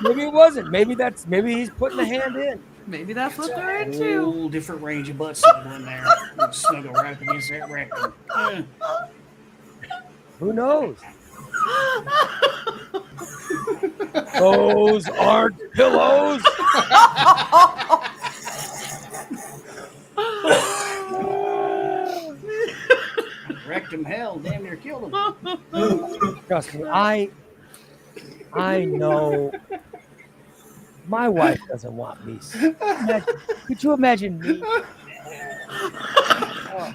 Maybe it wasn't. Maybe he's putting the hand in. Maybe that's what they're A into. whole different range of butt snuggle in there. Snuggle right up against that rectum. Who knows? Those aren't pillows. Rectum hell, damn near killed him. Trust me, I know my wife doesn't want me. Could you imagine me? Oh.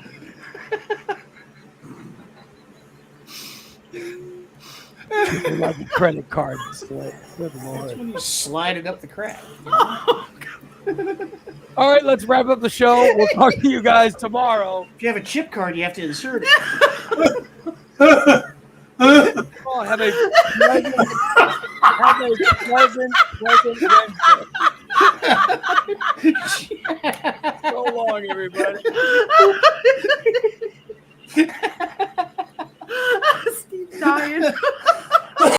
Like a credit card. Good Lord. That's when you slide it up the crack. All right, let's wrap up the show. We'll talk to you guys tomorrow. If you have a chip card, you have to insert it. Oh, have a pleasant Wednesday. So long, everybody.